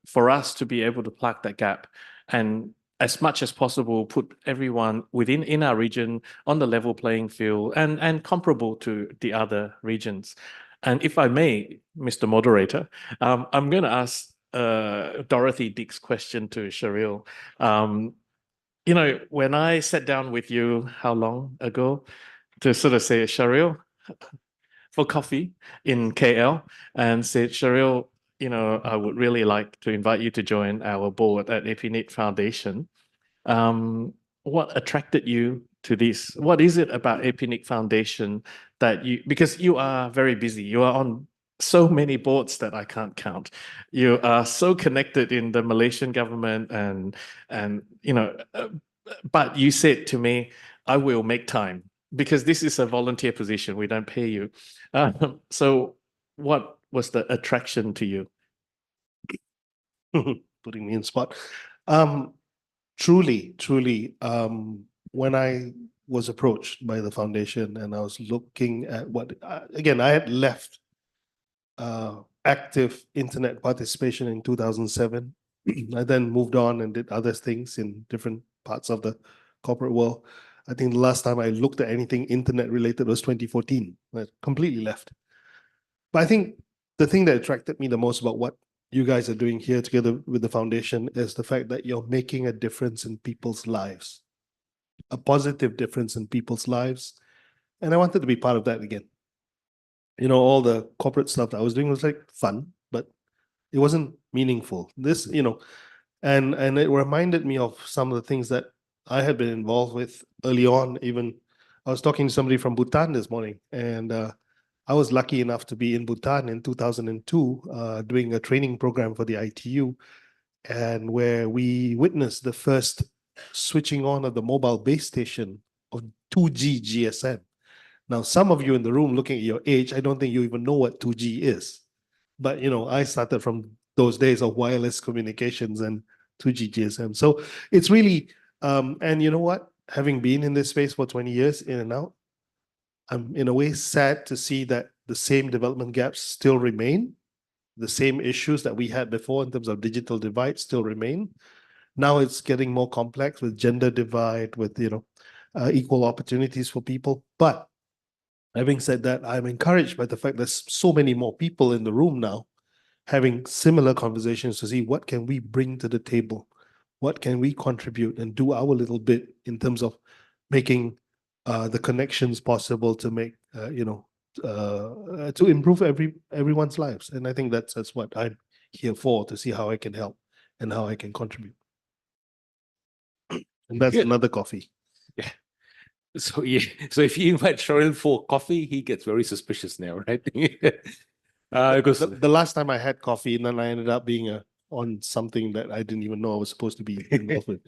for us to be able to plug that gap and as much as possible, put everyone in our region on the level playing field and comparable to the other regions. And if I may, Mr. Moderator, I'm going to ask Dorothy Dick's question to Sharil. When I sat down with you, how long ago, to sort of say, Sharil, for coffee in KL, and said, Sharil, I would really like to invite you to join our board at APNIC Foundation. What attracted you to this? What is it about APNIC Foundation because you are very busy, you are on so many boards that I can't count. You are so connected in the Malaysian government but you said to me, I will make time, because this is a volunteer position, we don't pay you. So what was the attraction to you? Putting me in spot. Truly, when I was approached by the foundation and I was looking at again, I had left active internet participation in 2007. I then moved on and did other things in different parts of the corporate world. I think the last time I looked at anything internet related was 2014. I completely left. But I think the thing that attracted me the most about what you guys are doing here together with the foundation is the fact that you're making a difference in people's lives, a positive difference in people's lives. And I wanted to be part of that again. You know, all the corporate stuff that I was doing was like fun, but it wasn't meaningful. This, you know, and it reminded me of some of the things that I had been involved with early on. Even I was talking to somebody from Bhutan this morning, and I was lucky enough to be in Bhutan in 2002, doing a training program for the ITU, and where we witnessed the first switching on of the mobile base station of 2G GSM. Now, some of you in the room looking at your age, I don't think you even know what 2G is. But, you know, I started from those days of wireless communications and 2G GSM. So it's really, and you know what? Having been in this space for 20 years, in and out, I'm in a way sad to see that the same development gaps still remain. The same issues that we had before in terms of digital divide still remain. Now it's getting more complex with gender divide, with, you know, equal opportunities for people. But having said that, I'm encouraged by the fact there's so many more people in the room now having similar conversations to see what can we bring to the table, what can we contribute and do our little bit in terms of making the connections possible to make, you know, to improve everyone's lives. And I think that's what I'm here for, to see how I can help and how I can contribute. And that's Good. another coffee. Yeah. So yeah, so if you invite Cheryl for coffee, he gets very suspicious now, right? Because The last time I had coffee, and then I ended up being on something that I didn't even know I was supposed to be involved with.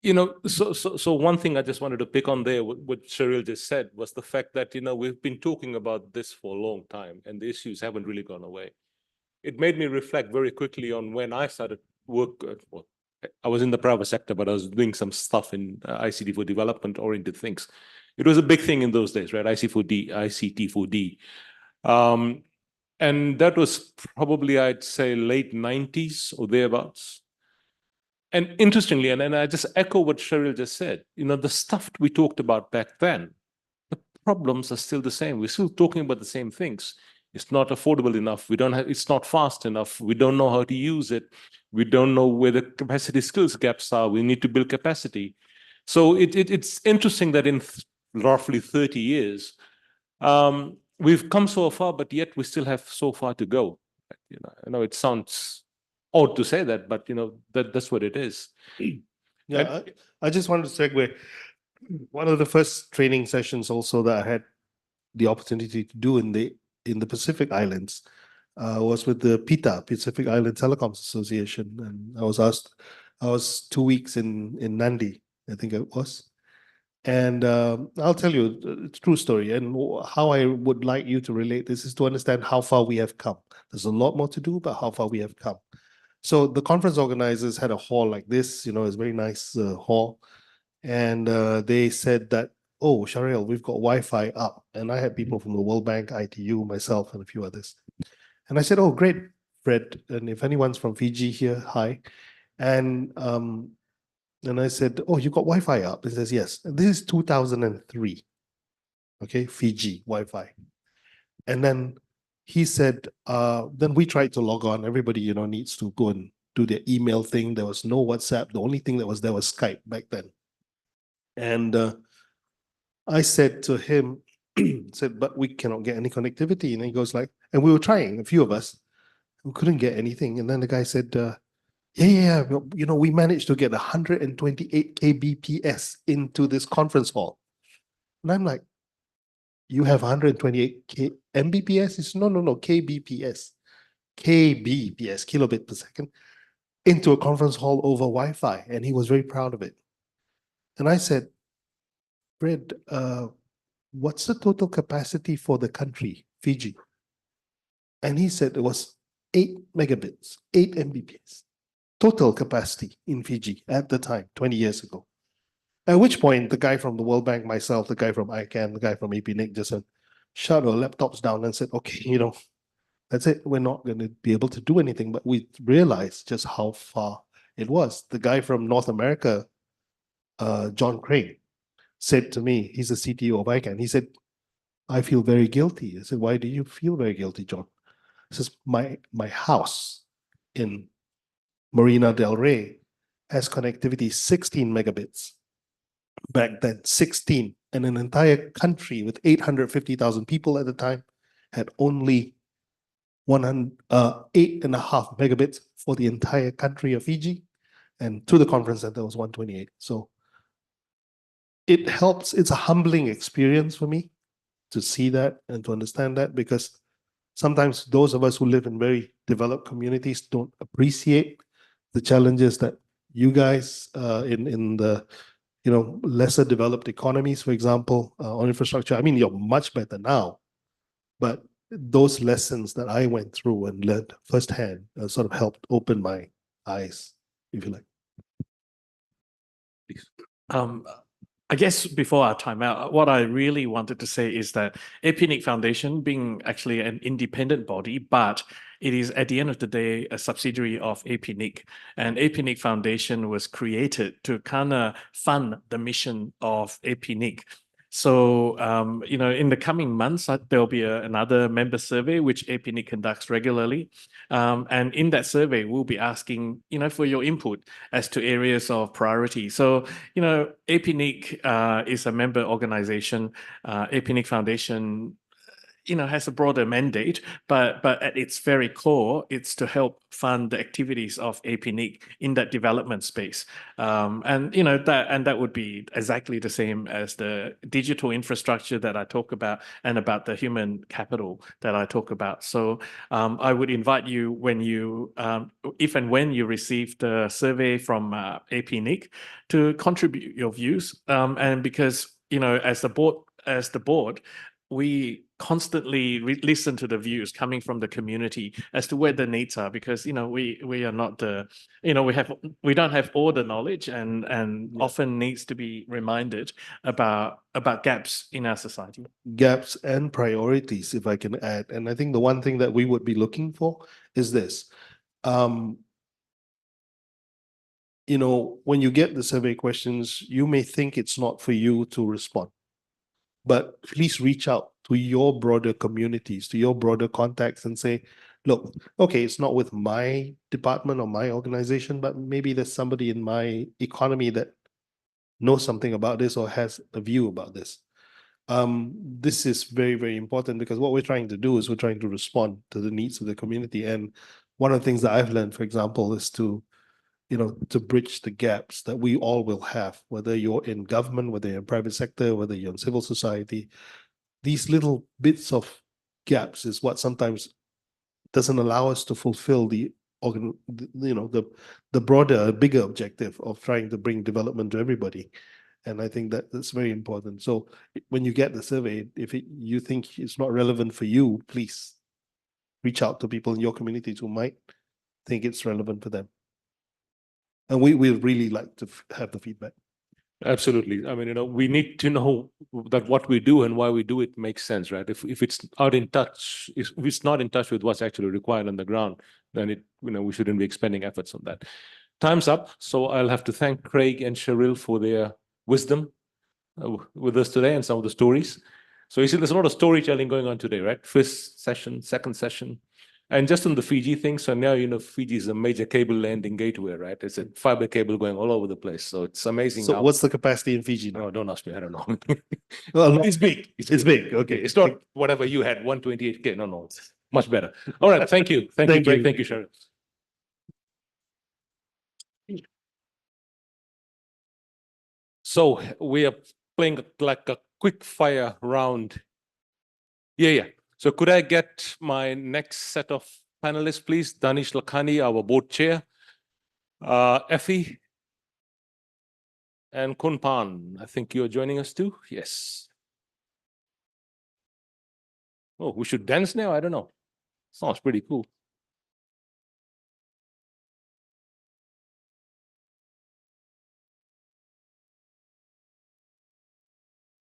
You know, so one thing I just wanted to pick on there, what Cheryl just said, was the fact that, you know, we've been talking about this for a long time, and the issues haven't really gone away. It made me reflect very quickly on when I started work. Well, I was in the private sector, but I was doing some stuff in ICT for development-oriented things. It was a big thing in those days, right? ICT4D. And that was probably, I'd say, late 90s or thereabouts. And interestingly, and I just echo what Cheryl just said, you know, the stuff we talked about back then, the problems are still the same. We're still talking about the same things. It's not affordable enough. We don't have, it's not fast enough. We don't know how to use it. We don't know where the capacity skills gaps are. We need to build capacity. So it's interesting that in roughly 30 years, we've come so far, but yet we still have so far to go. You know, I know it sounds odd to say that, but you know, that's what it is. Yeah, I just wanted to segue. One of the first training sessions also that I had the opportunity to do in the Pacific Islands was with the PITA, Pacific Island Telecoms Association. And I was 2 weeks in Nandi, I think it was. And I'll tell you, it's a true story. And how I would like you to relate this is to understand how far we have come. There's a lot more to do, but how far we have come. So the conference organizers had a hall like this, you know, it's a very nice hall. And they said that, oh, Shariel, we've got Wi-Fi up. And I had people from the World Bank, ITU, myself, and a few others. And I said, oh, great, Fred. And if anyone's from Fiji here, hi. And I said, oh, you got Wi-Fi up? He says, yes. And this is 2003. Okay, Fiji Wi-Fi. And then he said, then we tried to log on. Everybody, you know, needs to go and do their email thing. There was no WhatsApp. The only thing that was there was Skype back then. And I said to him, said, but we cannot get any connectivity. And he goes like, and we were trying, a few of us, we couldn't get anything. And then the guy said, yeah, you know, we managed to get 128 kbps into this conference hall. And I'm like, you have 128 Mbps? It's no, kbps. kbps, kilobit per second, into a conference hall over Wi-Fi. And he was very proud of it. And I said, Fred, what's the total capacity for the country, Fiji? And he said it was 8 megabits, 8 Mbps, total capacity in Fiji at the time, 20 years ago. At which point, the guy from the World Bank, myself, the guy from ICANN, the guy from APNIC just said, shut our laptops down and said, okay, you know, that's it. We're not going to be able to do anything. But we realized just how far it was. The guy from North America, John Crane, said to me, he's the CTO of ICANN, he said, I feel very guilty. I said, why do you feel very guilty, John? says, my house in Marina del Rey has connectivity 16 megabits. Back then, 16. And an entire country with 850,000 people at the time had only 8.5 megabits for the entire country of Fiji. And to the conference center was 128. So it helps. It's a humbling experience for me to see that and to understand that, because sometimes those of us who live in very developed communities don't appreciate the challenges that you guys in the lesser developed economies, for example, on infrastructure. I mean, you're much better now, but those lessons that I went through and learned firsthand sort of helped open my eyes, if you like. Please. I guess before our time out, what I really wanted to say is that APNIC Foundation, being actually an independent body, but it is at the end of the day a subsidiary of APNIC, and APNIC Foundation was created to kind of fund the mission of APNIC. So, in the coming months, there'll be another member survey, which APNIC conducts regularly. And in that survey, we'll be asking, for your input as to areas of priority. So, APNIC is a member organization. APNIC Foundation has a broader mandate, but at its very core, it's to help fund the activities of APNIC in that development space. And that would be exactly the same as the digital infrastructure that I talk about and about the human capital that I talk about. So I would invite you if and when you receive the survey from APNIC, to contribute your views. And because as the board, we constantly listen to the views coming from the community as to where the needs are, because we are not the we don't have all the knowledge, and often needs to be reminded about gaps in our society. Gaps and priorities, if I can add. And I think the one thing that we would be looking for is this. When you get the survey questions, you may think it's not for you to respond. But please reach out to your broader communities, to your broader contacts, and say, look, okay, it's not with my department or my organization, but maybe there's somebody in my economy that knows something about this or has a view about this. This is very, very important, because what we're trying to do is we're trying to respond to the needs of the community. And one of the things that I've learned, for example, is to bridge the gaps that we all will have, whether you're in government, whether you're in private sector, whether you're in civil society. These little bits of gaps is what sometimes doesn't allow us to fulfill the broader, bigger objective of trying to bring development to everybody. And I think that's very important. So when you get the survey, if you think it's not relevant for you, please reach out to people in your communities who might think it's relevant for them. And we really like to have the feedback. Absolutely. I mean, we need to know that what we do and why we do it makes sense, right? If it's out in touch, if it's not in touch with what's actually required on the ground, then we shouldn't be expending efforts on that. Time's up. So I'll have to thank Craig and Cheryl for their wisdom with us today and some of the stories. So you see, there's a lot of storytelling going on today, right? First session, second session. And just on the Fiji thing, so now, Fiji is a major cable landing gateway, right? It's a fiber cable going all over the place. So it's amazing. So what's the capacity in Fiji now? No, don't ask me. I don't know. Well, it's big. It's big. Okay. It's not whatever you had, 128K. No, it's much better. All right. Thank you. Thank you, Greg. Thank you, Sharon. So we are playing like a quick fire round. Yeah. So could I get my next set of panelists, please? Danish Lakhani, our board chair, Effie, and Kunpan. I think you're joining us too. Yes. Oh, we should dance now? I don't know. Sounds pretty cool.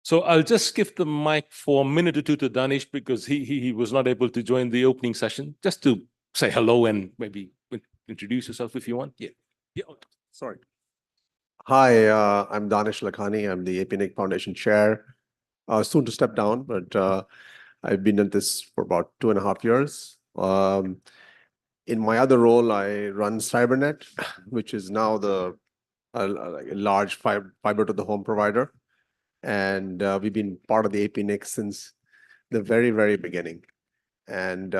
So I'll just give the mic for a minute or two to Danish, because he was not able to join the opening session, just to say hello and maybe introduce yourself if you want. Yeah. Sorry. Hi, I'm Danish Lakhani. I'm the APNIC Foundation chair. Soon to step down, but I've been at this for about 2.5 years. In my other role, I run CyberNet, which is now the like a large fiber to the home provider. And we've been part of the APNIC since the very, very beginning. And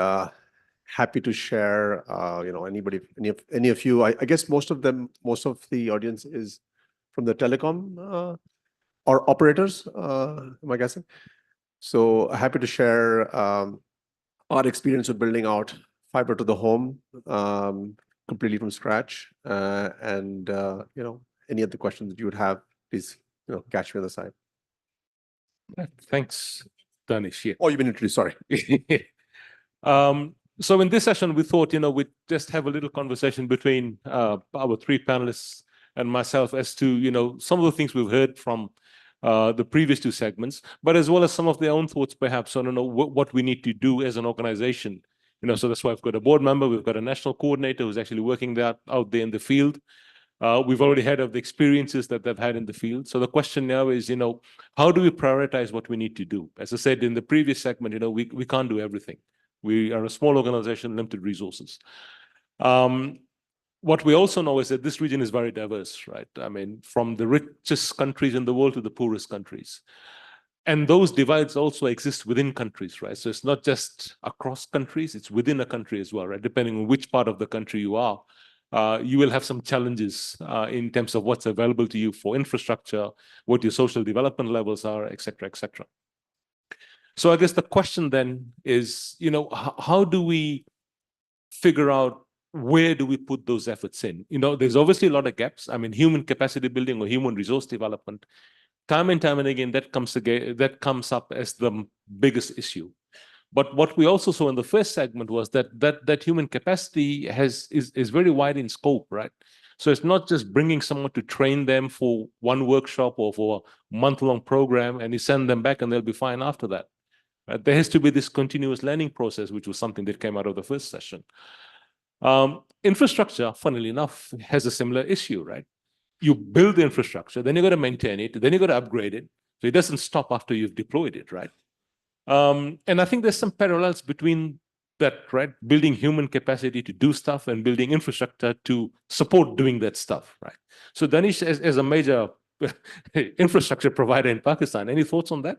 happy to share, anybody, any of you, I guess most of the audience is from the telecom or operators, am I guessing? So happy to share our experience with building out fiber to the home completely from scratch. And any other questions that you would have, please catch me on the side. Thanks, Danish. Yeah. Oh, you've been introduced, sorry. So in this session, we thought, we'd just have a little conversation between our three panelists and myself as to, some of the things we've heard from the previous two segments, but as well as some of their own thoughts, perhaps, on what we need to do as an organization. So that's why I've got a board member, we've got a national coordinator who's actually working that out there in the field. We've already heard of the experiences that they've had in the field. So the question now is, how do we prioritize what we need to do? As I said in the previous segment, we can't do everything. We are a small organization, limited resources. What we also know is that this region is very diverse, right? I mean, from the richest countries in the world to the poorest countries. And those divides also exist within countries, right? So it's not just across countries, it's within a country as well, right? Depending on which part of the country you are, you will have some challenges in terms of what's available to you for infrastructure, what your social development levels are, et cetera, et cetera. So I guess the question then is, how do we figure out where do we put those efforts in? There's obviously a lot of gaps. I mean, human capacity building or human resource development, time and time and again, that comes up as the biggest issue. But what we also saw in the first segment was that human capacity is very wide in scope, right? So it's not just bringing someone to train them for one workshop or for a month-long program and you send them back and they'll be fine after that. There has to be this continuous learning process, which was something that came out of the first session. Infrastructure, funnily enough, has a similar issue, right? You build the infrastructure, then you got to maintain it, then you got to upgrade it. So it doesn't stop after you've deployed it, right? And I think there's some parallels between that, right? Building human capacity to do stuff and building infrastructure to support doing that stuff, right? So Danish, as a major infrastructure provider in Pakistan, any thoughts on that?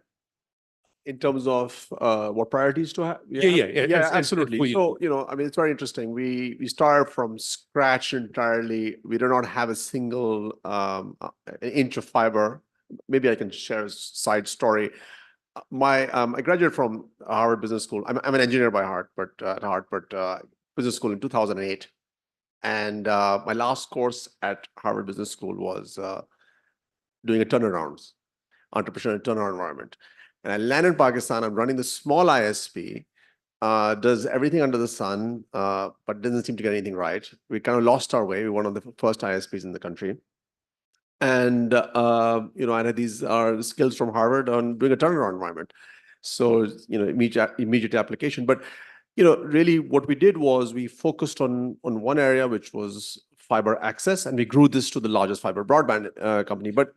In terms of what priorities to have? Yeah, absolutely. So, I mean, it's very interesting. We started from scratch entirely. We do not have a single inch of fiber. Maybe I can share a side story. I graduated from Harvard Business School. I'm an engineer by heart, but at heart, but business school in 2008. And my last course at Harvard Business School was doing a turnarounds, entrepreneurial turnaround environment. And I landed in Pakistan. I'm running the small ISP, does everything under the sun, but doesn't seem to get anything right. We kind of lost our way. We were one of the first ISPs in the country. And, I had these skills from Harvard on doing a turnaround environment. So, immediate application. But, really what we did was we focused on one area, which was fiber access, and we grew this to the largest fiber broadband company. But,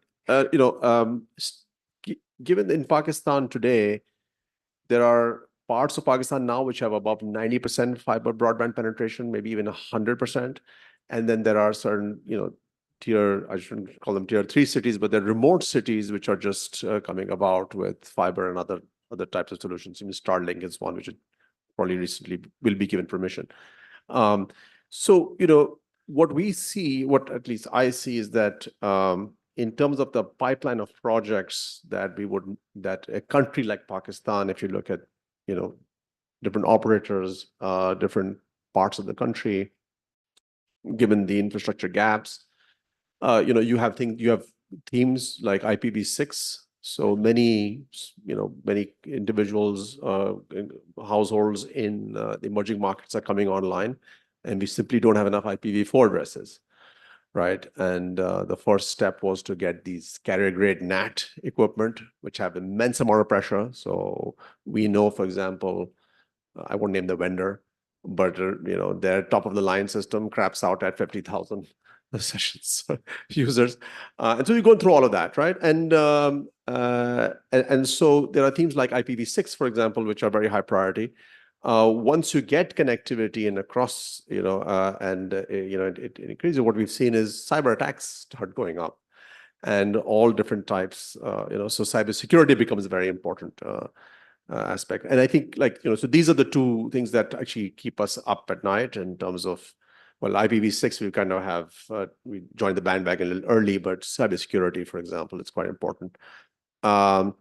given in Pakistan today, there are parts of Pakistan now which have above 90% fiber broadband penetration, maybe even 100%. And then there are certain, I shouldn't call them tier 3 cities, but they're remote cities which are just coming about with fiber and other types of solutions. Even Starlink is one which probably recently will be given permission. So, what we see, what at least I see, is that in terms of the pipeline of projects that a country like Pakistan, if you look at, different operators, different parts of the country, given the infrastructure gaps, you have themes like IPv6. So many individuals, households in the emerging markets are coming online, and we simply don't have enough IPv4 addresses. Right. And the first step was to get these carrier-grade NAT equipment, which have immense amount of pressure. So we know, for example, I won't name the vendor, but their top-of-the-line system craps out at 50,000 sessions users. And so you're going through all of that, right? And so there are themes like IPv6, for example, which are very high priority. once you get connectivity and across, it increases, what we've seen is cyber attacks start going up and all different types, so cybersecurity becomes a very important aspect. And I think so these are the two things that actually keep us up at night in terms of, well, IPv6, we kind of have, we joined the bandwagon a little early, but cybersecurity, for example, it's quite important. And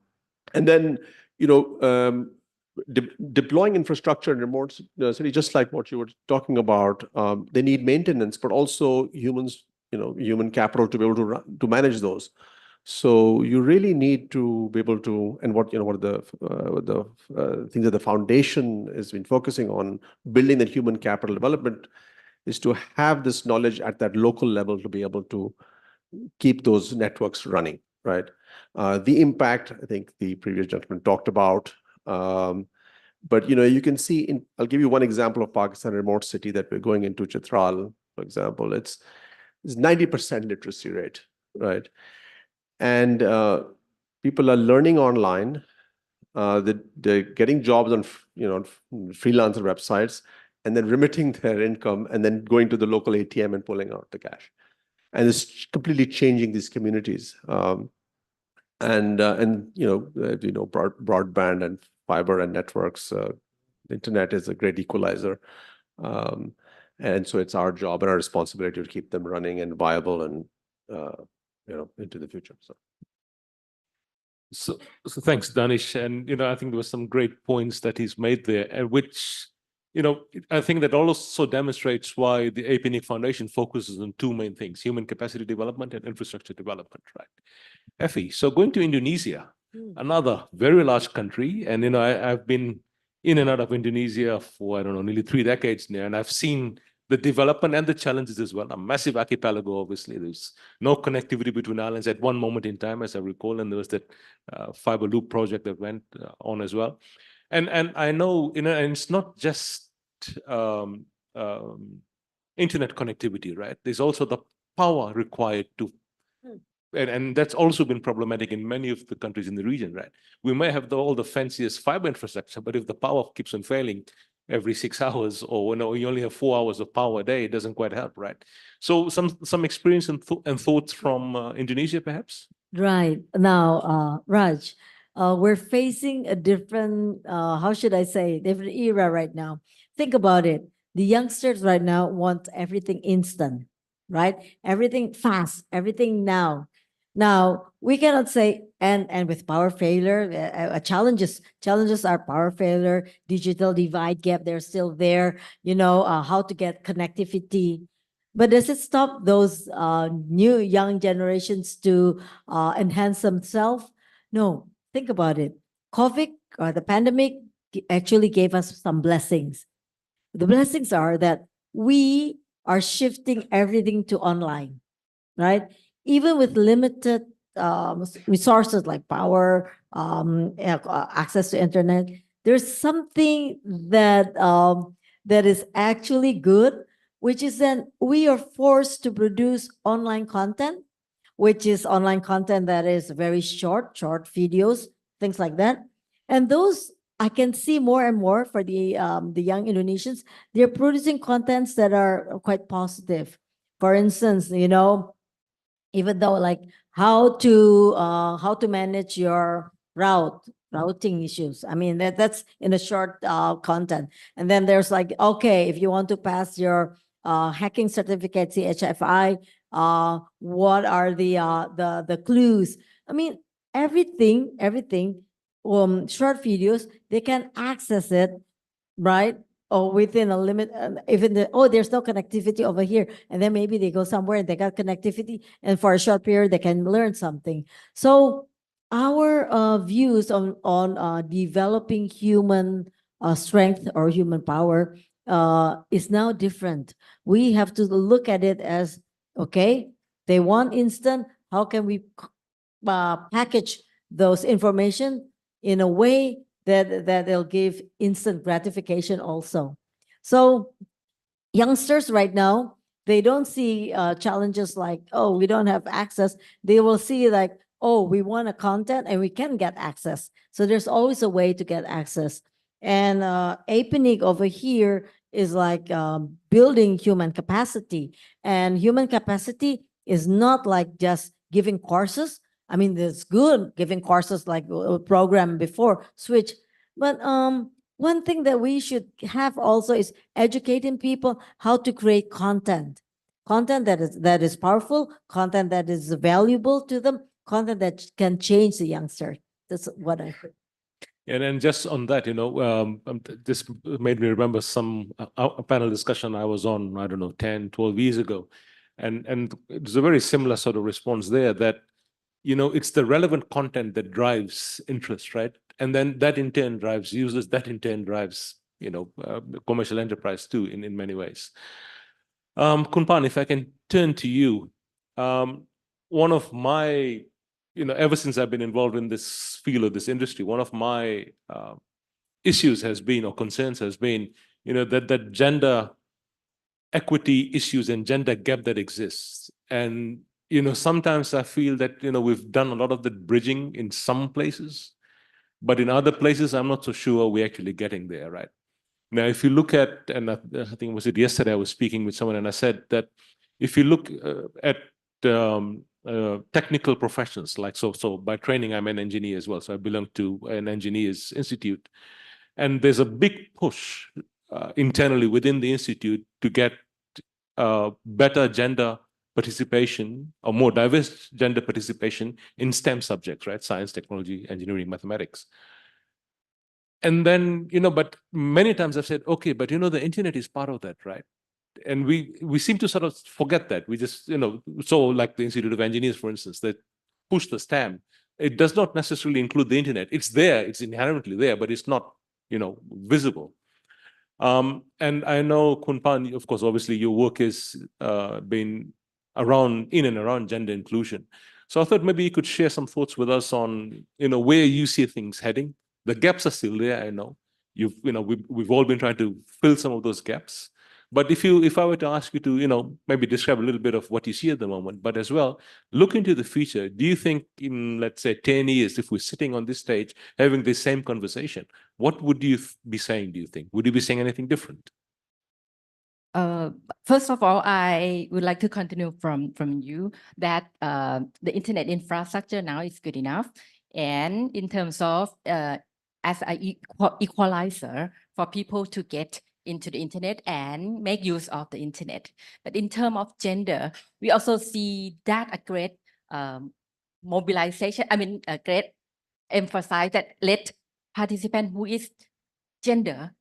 then, deploying infrastructure in remote city, just like what you were talking about, they need maintenance, but also humans, human capital to be able to manage those. So you really need to be able to, and what the things that the foundation has been focusing on, building that human capital development, is to have this knowledge at that local level to be able to keep those networks running, right? The impact, I think the previous gentleman talked about, but you can see I'll give you one example of Pakistan remote city that we're going into, Chitral, for example. It's 90% literacy rate, right? And people are learning online. They're getting jobs on freelancer websites, and then remitting their income, and then going to the local ATM and pulling out the cash. And it's completely changing these communities. Broadband and fiber and networks, the internet is a great equalizer. And so it's our job and our responsibility to keep them running and viable and into the future. So thanks, Danish. And I think there were some great points that he's made there, and which I think that also demonstrates why the APNIC Foundation focuses on two main things: human capacity development and infrastructure development, right? Effie, so going to Indonesia, another very large country, and I've been in and out of Indonesia for, I don't know, nearly 3 decades now, and I've seen the development and the challenges as well. A massive archipelago, obviously. There's no connectivity between islands at one moment in time, as I recall, and there was that fiber loop project that went on as well. And I know, and it's not just internet connectivity, right? There's also the power required to, and that's also been problematic in many of the countries in the region, right? We may have all the fanciest fiber infrastructure, but if the power keeps on failing every 6 hours, or you only have 4 hours of power a day, it doesn't quite help, right? So some experience and thoughts from Indonesia, perhaps? Right. Now, Raj, we're facing a different, how should I say, different era right now. Think about it. The youngsters right now want everything instant, right? Everything fast, everything now. Now, we cannot say, and with power failure, challenges are power failure, digital divide gap, they're still there, how to get connectivity. But does it stop those new young generations to enhance themselves? No, think about it. COVID, or the pandemic, actually gave us some blessings. The blessings are that we are shifting everything to online, right? Even with limited resources like power, access to internet, there's something that that is actually good, which is that we are forced to produce online content, which is online content that is very short videos, things like that. And those I can see more and more for the young Indonesians. They're producing contents that are quite positive. For instance, even though like how to manage your routing issues. I mean, that's in a short content. And then there's like, okay, if you want to pass your hacking certificate, CHFI, what are the clues? I mean, everything, short videos, they can access it, right? Or within a limit, even there's no connectivity over here. And then maybe they go somewhere and they got connectivity, and for a short period, they can learn something. So our views on developing human strength or human power is now different. We have to look at it as, okay, they want instant. How can we package those information in a way that they'll give instant gratification also? So youngsters right now, they don't see challenges like, oh, we don't have access. They will see like, oh, we want a content and we can get access. So there's always a way to get access. And APNIC over here is like building human capacity. And human capacity is not like just giving courses. I mean, it's good giving courses like a program before Switch. But one thing that we should have also is educating people how to create content. Content that is powerful, content that is valuable to them, content that can change the youngster. That's what I think. And then just on that, this made me remember some a panel discussion I was on, I don't know, 10, 12 years ago. And it's a very similar sort of response there that, it's the relevant content that drives interest, right? And then that in turn drives users, that in turn drives, commercial enterprise too, in many ways. Kunpan, if I can turn to you, one of my, ever since I've been involved in this field of this industry, one of my issues has been, or concerns has been, that gender equity issues and gender gap that exists. And, sometimes I feel that, we've done a lot of the bridging in some places, but in other places, I'm not so sure we're actually getting there, right? Now, if you look at, and I think was it yesterday, I was speaking with someone and I said that if you look at technical professions, like so by training, I'm an engineer as well. So I belong to an engineers institute. And there's a big push internally within the institute to get better gender participation or more diverse gender participation in STEM subjects, right? Science, technology, engineering, mathematics. And then, but many times I've said, okay, but the internet is part of that, right? And we seem to sort of forget that. We just, so like the Institute of Engineers, for instance, that push the STEM, it does not necessarily include the internet. It's there, it's inherently there, but it's not, visible. And I know, Kunpan, of course, obviously your work has been in and around gender inclusion. So I thought maybe you could share some thoughts with us on, where you see things heading. The gaps are still there, I know. We've all been trying to fill some of those gaps. But if I were to ask you to, maybe describe a little bit of what you see at the moment, but as well, look into the future. Do you think in, let's say, 10 years, if we're sitting on this stage, having the same conversation, what would you be saying, do you think? Would you be saying anything different? First of all, I would like to continue from you that the internet infrastructure now is good enough. And in terms of as an equalizer for people to get into the internet and make use of the internet. But in terms of gender, we also see that a great mobilization, a great emphasis that let participant who is gender,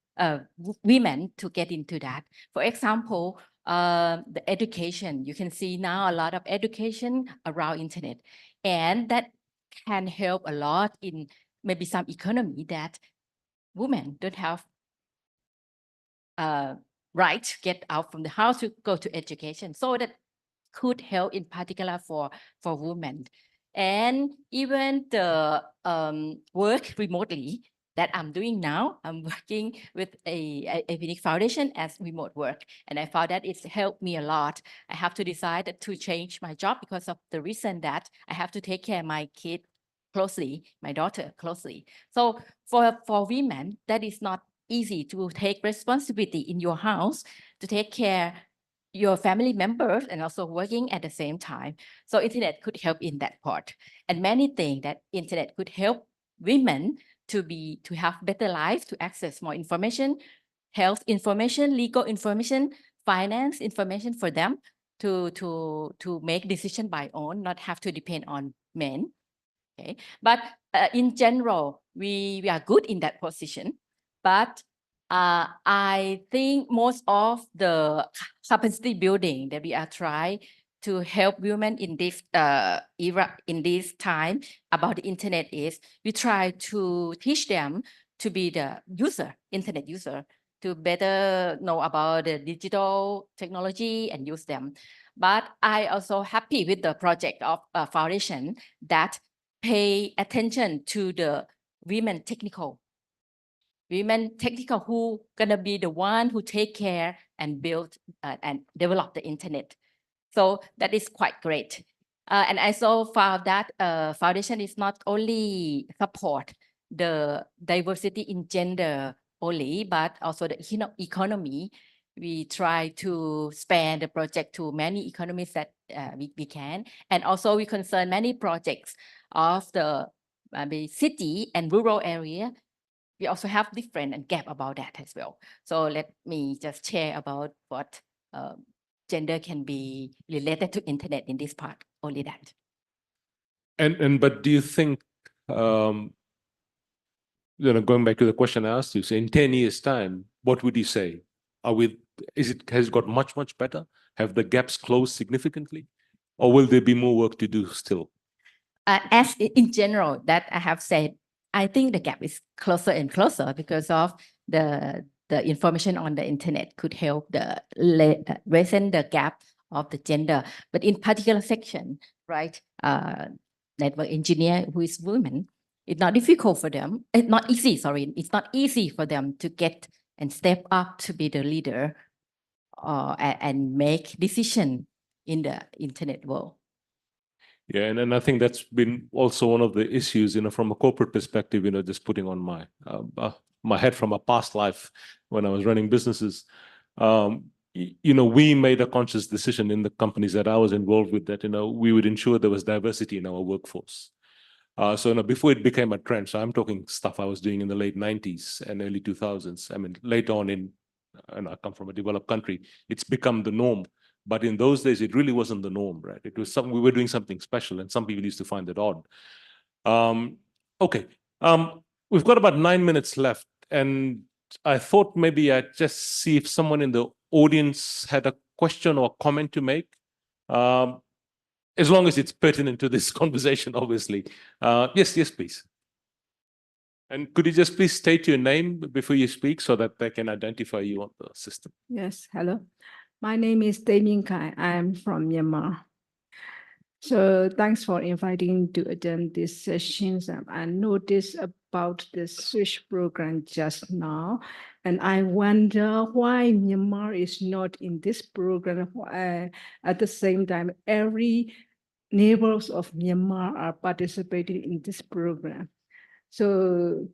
women to get into that. For example, the education, you can see now a lot of education around internet, and that can help a lot in maybe some economy that women don't have right to get out from the house to go to education. So that could help in particular for women. And even the work remotely that I'm doing now, I'm working with a APNIC Foundation as remote work. And I found that it's helped me a lot. I have to decide to change my job because of the reason that I have to take care of my kid closely, my daughter closely. So for women, that is not easy to take responsibility in your house, to take care your family members and also working at the same time. So internet could help in that part. And many things that internet could help women to have better life, to access more information, health information, legal information, finance information for them to make decision by own, not have to depend on men. Okay, but in general, we are good in that position. But I think most of the capacity building that we are trying to help women in this era, in this time about the internet is we try to teach them to be the internet user, to better know about the digital technology and use them. But I also happy with the project of foundation that pay attention to the women technical who gonna be the one who take care and build and develop the internet. So that is quite great. And I also found that foundation is not only support the diversity in gender only, but also the economy. We try to span the project to many economies that we can. And also we concern many projects of the city and rural area. We also have different gap about that as well. So let me just share about what gender can be related to internet in this part, only that. But do you think, going back to the question I asked you, say in 10 years' time, what would you say? Has it got much better? Have the gaps closed significantly? Or will there be more work to do still? As in general, that I have said, I think the gap is closer and closer because of the information on the internet could help lessen the gap of the gender. But in particular section, right, network engineer who is women, it's not difficult for them. It's not easy, sorry. It's not easy for them to get and step up to be the leader and make decision in the internet world. Yeah, and I think that's been also one of the issues, from a corporate perspective, just putting on my head from a past life when I was running businesses. We made a conscious decision in the companies that I was involved with that, we would ensure there was diversity in our workforce. So before it became a trend, so I'm talking stuff I was doing in the late 90s and early 2000s. I mean, later on and I come from a developed country, it's become the norm. But in those days, it really wasn't the norm, right? It was we were doing something special, and some people used to find it odd. Okay, we've got about 9 minutes left, and I thought maybe I'd just see if someone in the audience had a question or comment to make. As long as it's pertinent to this conversation, obviously. Yes, please. And could you just please state your name before you speak so that they can identify you on the system? Yes, hello. My name is Tay Minh Khai. I am from Myanmar. So thanks for inviting to attend this session. I noticed about the Switch program just now, and I wonder why Myanmar is not in this program. At the same time, every neighbors of Myanmar are participating in this program. So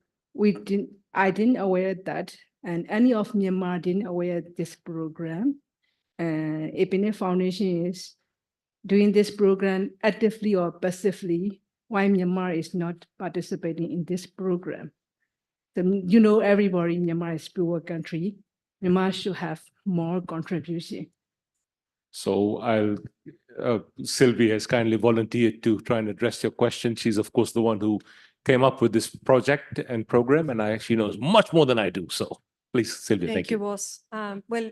I didn't aware that, and any of Myanmar didn't aware this program. APNIC Foundation is doing this program actively or passively, why Myanmar is not participating in this program. So, everybody in Myanmar is a poor country. Myanmar should have more contribution. So Sylvie has kindly volunteered to try and address your question. She's, of course, the one who came up with this project and program, and she knows much more than I do. So please, Sylvia, thank you. Boss. Well,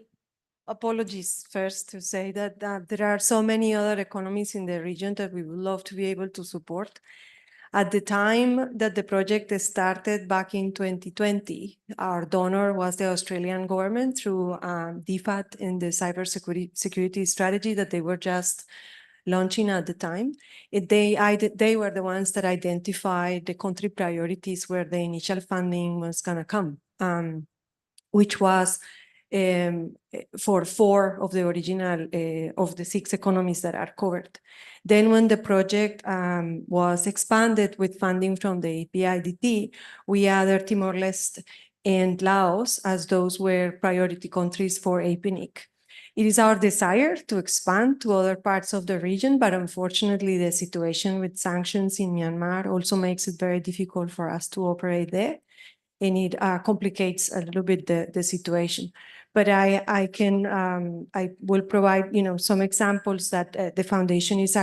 apologies first to say that there are so many other economies in the region that we would love to be able to support. At the time that the project started back in 2020, our donor was the Australian government through DFAT in the cybersecurity strategy that they were just launching at the time. They were the ones that identified the country priorities where the initial funding was going to come, which was for 4 of the original of the 6 economies that are covered. Then when the project was expanded with funding from the APIDT, we added Timor-Leste and Laos as those were priority countries for APNIC. It is our desire to expand to other parts of the region, but unfortunately the situation with sanctions in Myanmar also makes it very difficult for us to operate there, and it complicates a little bit the situation. But I will provide some examples that the foundation is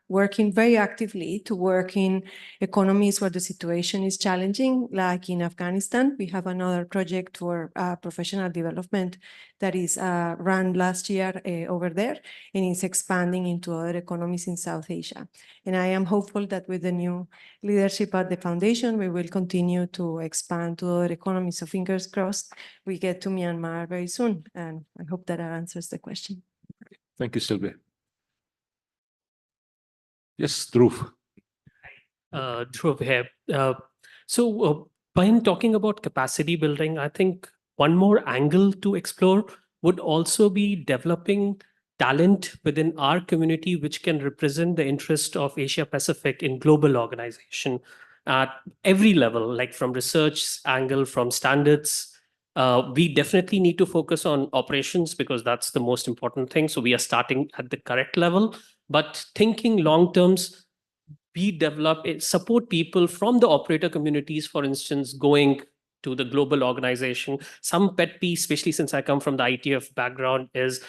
working very actively to work in economies where the situation is challenging, like in Afghanistan. We have another project for professional development that is run last year over there, and is expanding into other economies in South Asia. And I am hopeful that with the new leadership at the foundation, we will continue to expand to other economies. So fingers crossed, we get to Myanmar very soon. And I hope that answers the question. Thank you, Sylvia. Yes, Dhruv. Dhruv here. So when talking about capacity building, I think one more angle to explore would also be developing talent within our community, which can represent the interest of Asia Pacific in global organization. at every level, like from research angle, from standards. We definitely need to focus on operations because that's the most important thing. So we are starting at the correct level, but thinking long terms, we develop support people from the operator communities, for instance, going to the global organization. Some pet peeve, especially since I come from the ITF background, is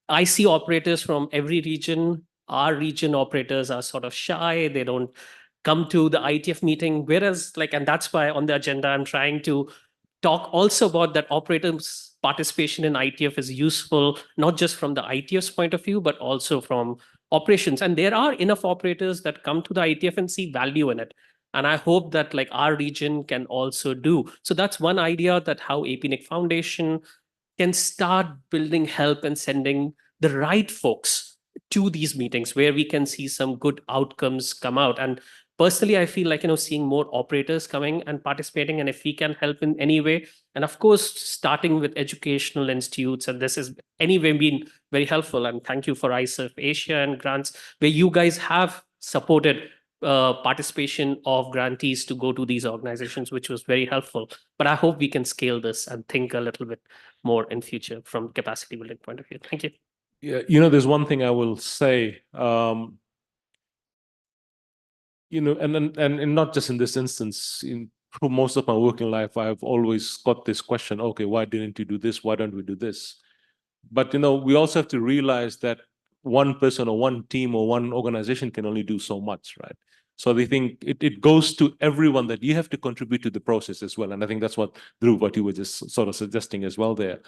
I see operators from every region. Our region operators are sort of shy. They don't come to the ITF meeting, whereas and that's why on the agenda, I'm trying to talk also about that operators' participation in ITF is useful, not just from the ITF's point of view, but also from operations. And there are enough operators that come to the ITF and see value in it. And I hope that our region can also do. So that's one idea, that how APNIC Foundation can start building help and sending the right folks to these meetings where we can see some good outcomes come out. And personally, I feel seeing more operators coming and participating, and if we can help in any way, and of course, starting with educational institutes, and this has anyway been very helpful. And thank you for ISEF Asia and grants, where you guys have supported participation of grantees to go to these organizations, which was very helpful. But I hope we can scale this and think a little bit more in future from capacity building point of view. Thank you. Yeah, there's one thing I will say, and not just in this instance, through most of my working life, I've always got this question, okay, why didn't you do this? Why don't we do this? But, we also have to realize that one person or one team or one organization can only do so much, right? So they think it goes to everyone that you have to contribute to the process as well. And I think that's what you were just sort of suggesting as well there.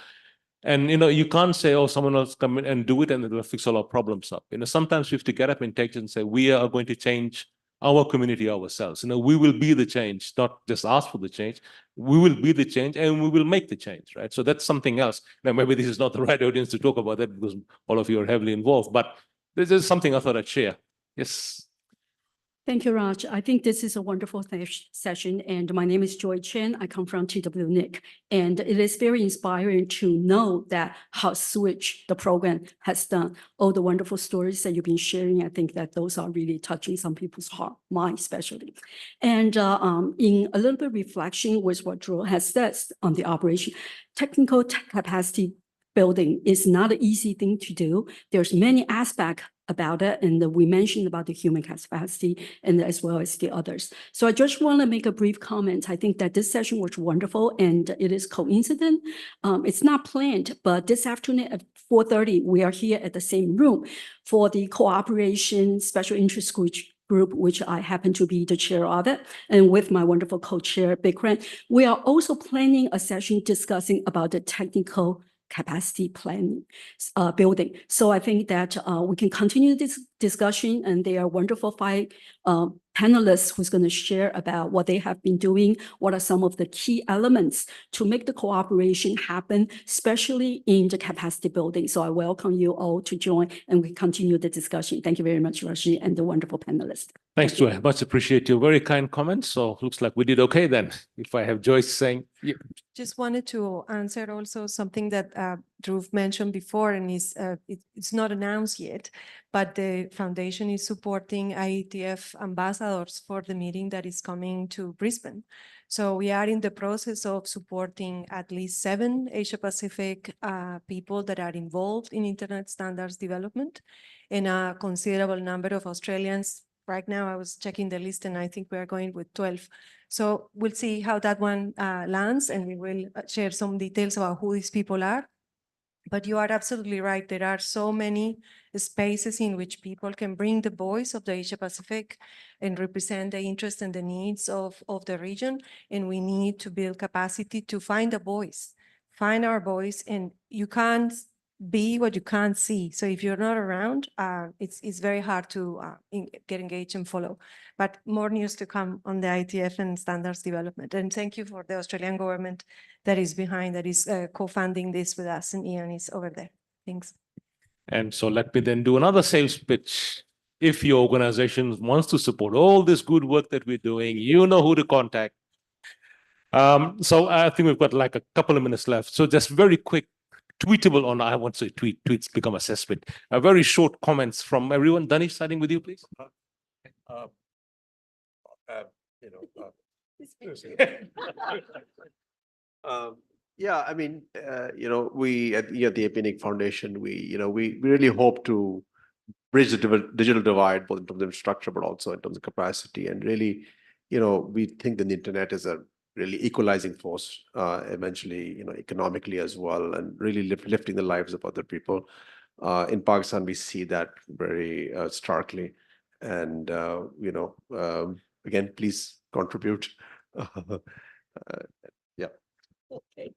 And, you can't say, oh, someone else come in and do it and it'll fix all our problems up. Sometimes we have to get up and take it and say, we are going to change our community ourselves. We will be the change, not just ask for the change. We will be the change and we will make the change, right? So that's something else. Now, maybe this is not the right audience to talk about that because all of you are heavily involved, but this is something I thought I'd share. Yes. Thank you, Raj. I think this is a wonderful session. And my name is Joy Chen. I come from TWNIC. And it is very inspiring to know that how Switch, the program, has done all the wonderful stories that you've been sharing. I think that those are really touching some people's heart, mine especially. And in a little bit reflection with what Drew has said on the operation, technical capacity building is not an easy thing to do. There's many aspects about it, and we mentioned about the human capacity and as well as the others. So I just want to make a brief comment. I think that this session was wonderful, and it is coincident. It's not planned, but this afternoon at 4:30, we are here at the same room for the cooperation special interest group, which I happen to be the chair of it, and with my wonderful co-chair, Bikram. We are also planning a session discussing about the technical capacity planning building. So I think that we can continue this discussion, and they are wonderful five panelists who's going to share about what they have been doing, what are some of the key elements to make the cooperation happen, especially in the capacity building. So I welcome you all to join, and we continue the discussion. Thank you very much, Rashi, and the wonderful panelists. Thanks, Joy. Much appreciate your very kind comments. So looks like we did okay then, if I have Joyce saying. Yeah. Just wanted to answer also something that Drew mentioned before, and it's not announced yet, but the foundation is supporting IETF ambassadors for the meeting that is coming to Brisbane. So we are in the process of supporting at least 7 Asia-Pacific people that are involved in internet standards development, and a considerable number of Australians. Right now, I was checking the list, and I think we are going with 12. So we'll see how that one lands, and we will share some details about who these people are. But you are absolutely right. There are so many spaces in which people can bring the voice of the Asia-Pacific and represent the interests and the needs of the region. And we need to build capacity to find a voice, find our voice. And you can't be what you can't see. So if you're not around, it's very hard to get engaged and follow. But more news to come on the ITF and standards development. And thank you for the Australian government that is behind, that is co-funding this with us, and Ian is over there. Thanks. And so let me then do another sales pitch. If your organization wants to support all this good work that we're doing, you know who to contact. So I think we've got like a couple of minutes left. So just very quick, tweetable on, I won't say tweets become assessment. Very short comments from everyone. Danish, starting with you, please. you know, yeah, I mean, we at the APNIC Foundation, we really hope to bridge the digital divide, both in terms of infrastructure, but also in terms of capacity. And really, we think that the internet is a really equalizing force, eventually, economically as well, and really lifting the lives of other people. In Pakistan, we see that very starkly. And, again, please contribute. Yeah. Okay.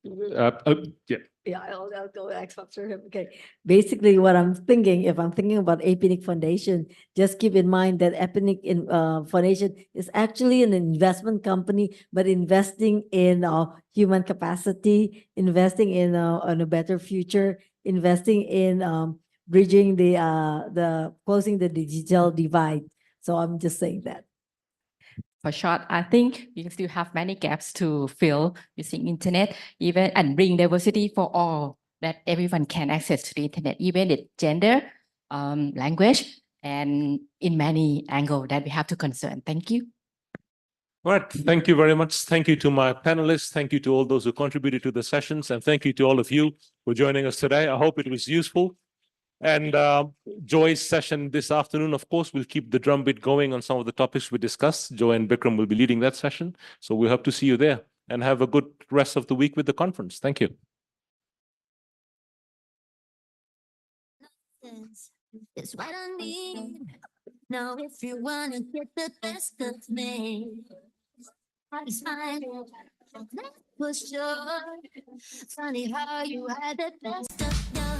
Yeah. Yeah, I'll go next after him. Okay. Basically, what I'm thinking, if I'm thinking about APNIC Foundation, just keep in mind that APNIC Foundation is actually an investment company, but investing in human capacity, investing in a better future, investing in bridging the closing the digital divide. So I'm just saying that. For short, I think we still have many gaps to fill using internet, even and bring diversity for all, that everyone can access to the internet, even the gender, language, and in many angles that we have to concern. Thank you. All right. Thank you very much. Thank you to my panelists. Thank you to all those who contributed to the sessions. And thank you to all of you for joining us today. I hope it was useful. And Joy's session this afternoon, of course, will keep the drumbeat going on some of the topics we discussed. Joy and Bikram will be leading that session. So we hope to see you there, and have a good rest of the week with the conference. Thank you. It's what I need. Now, if you wanna get the best of me, it's fine. That was sure. Funny how you had the best of your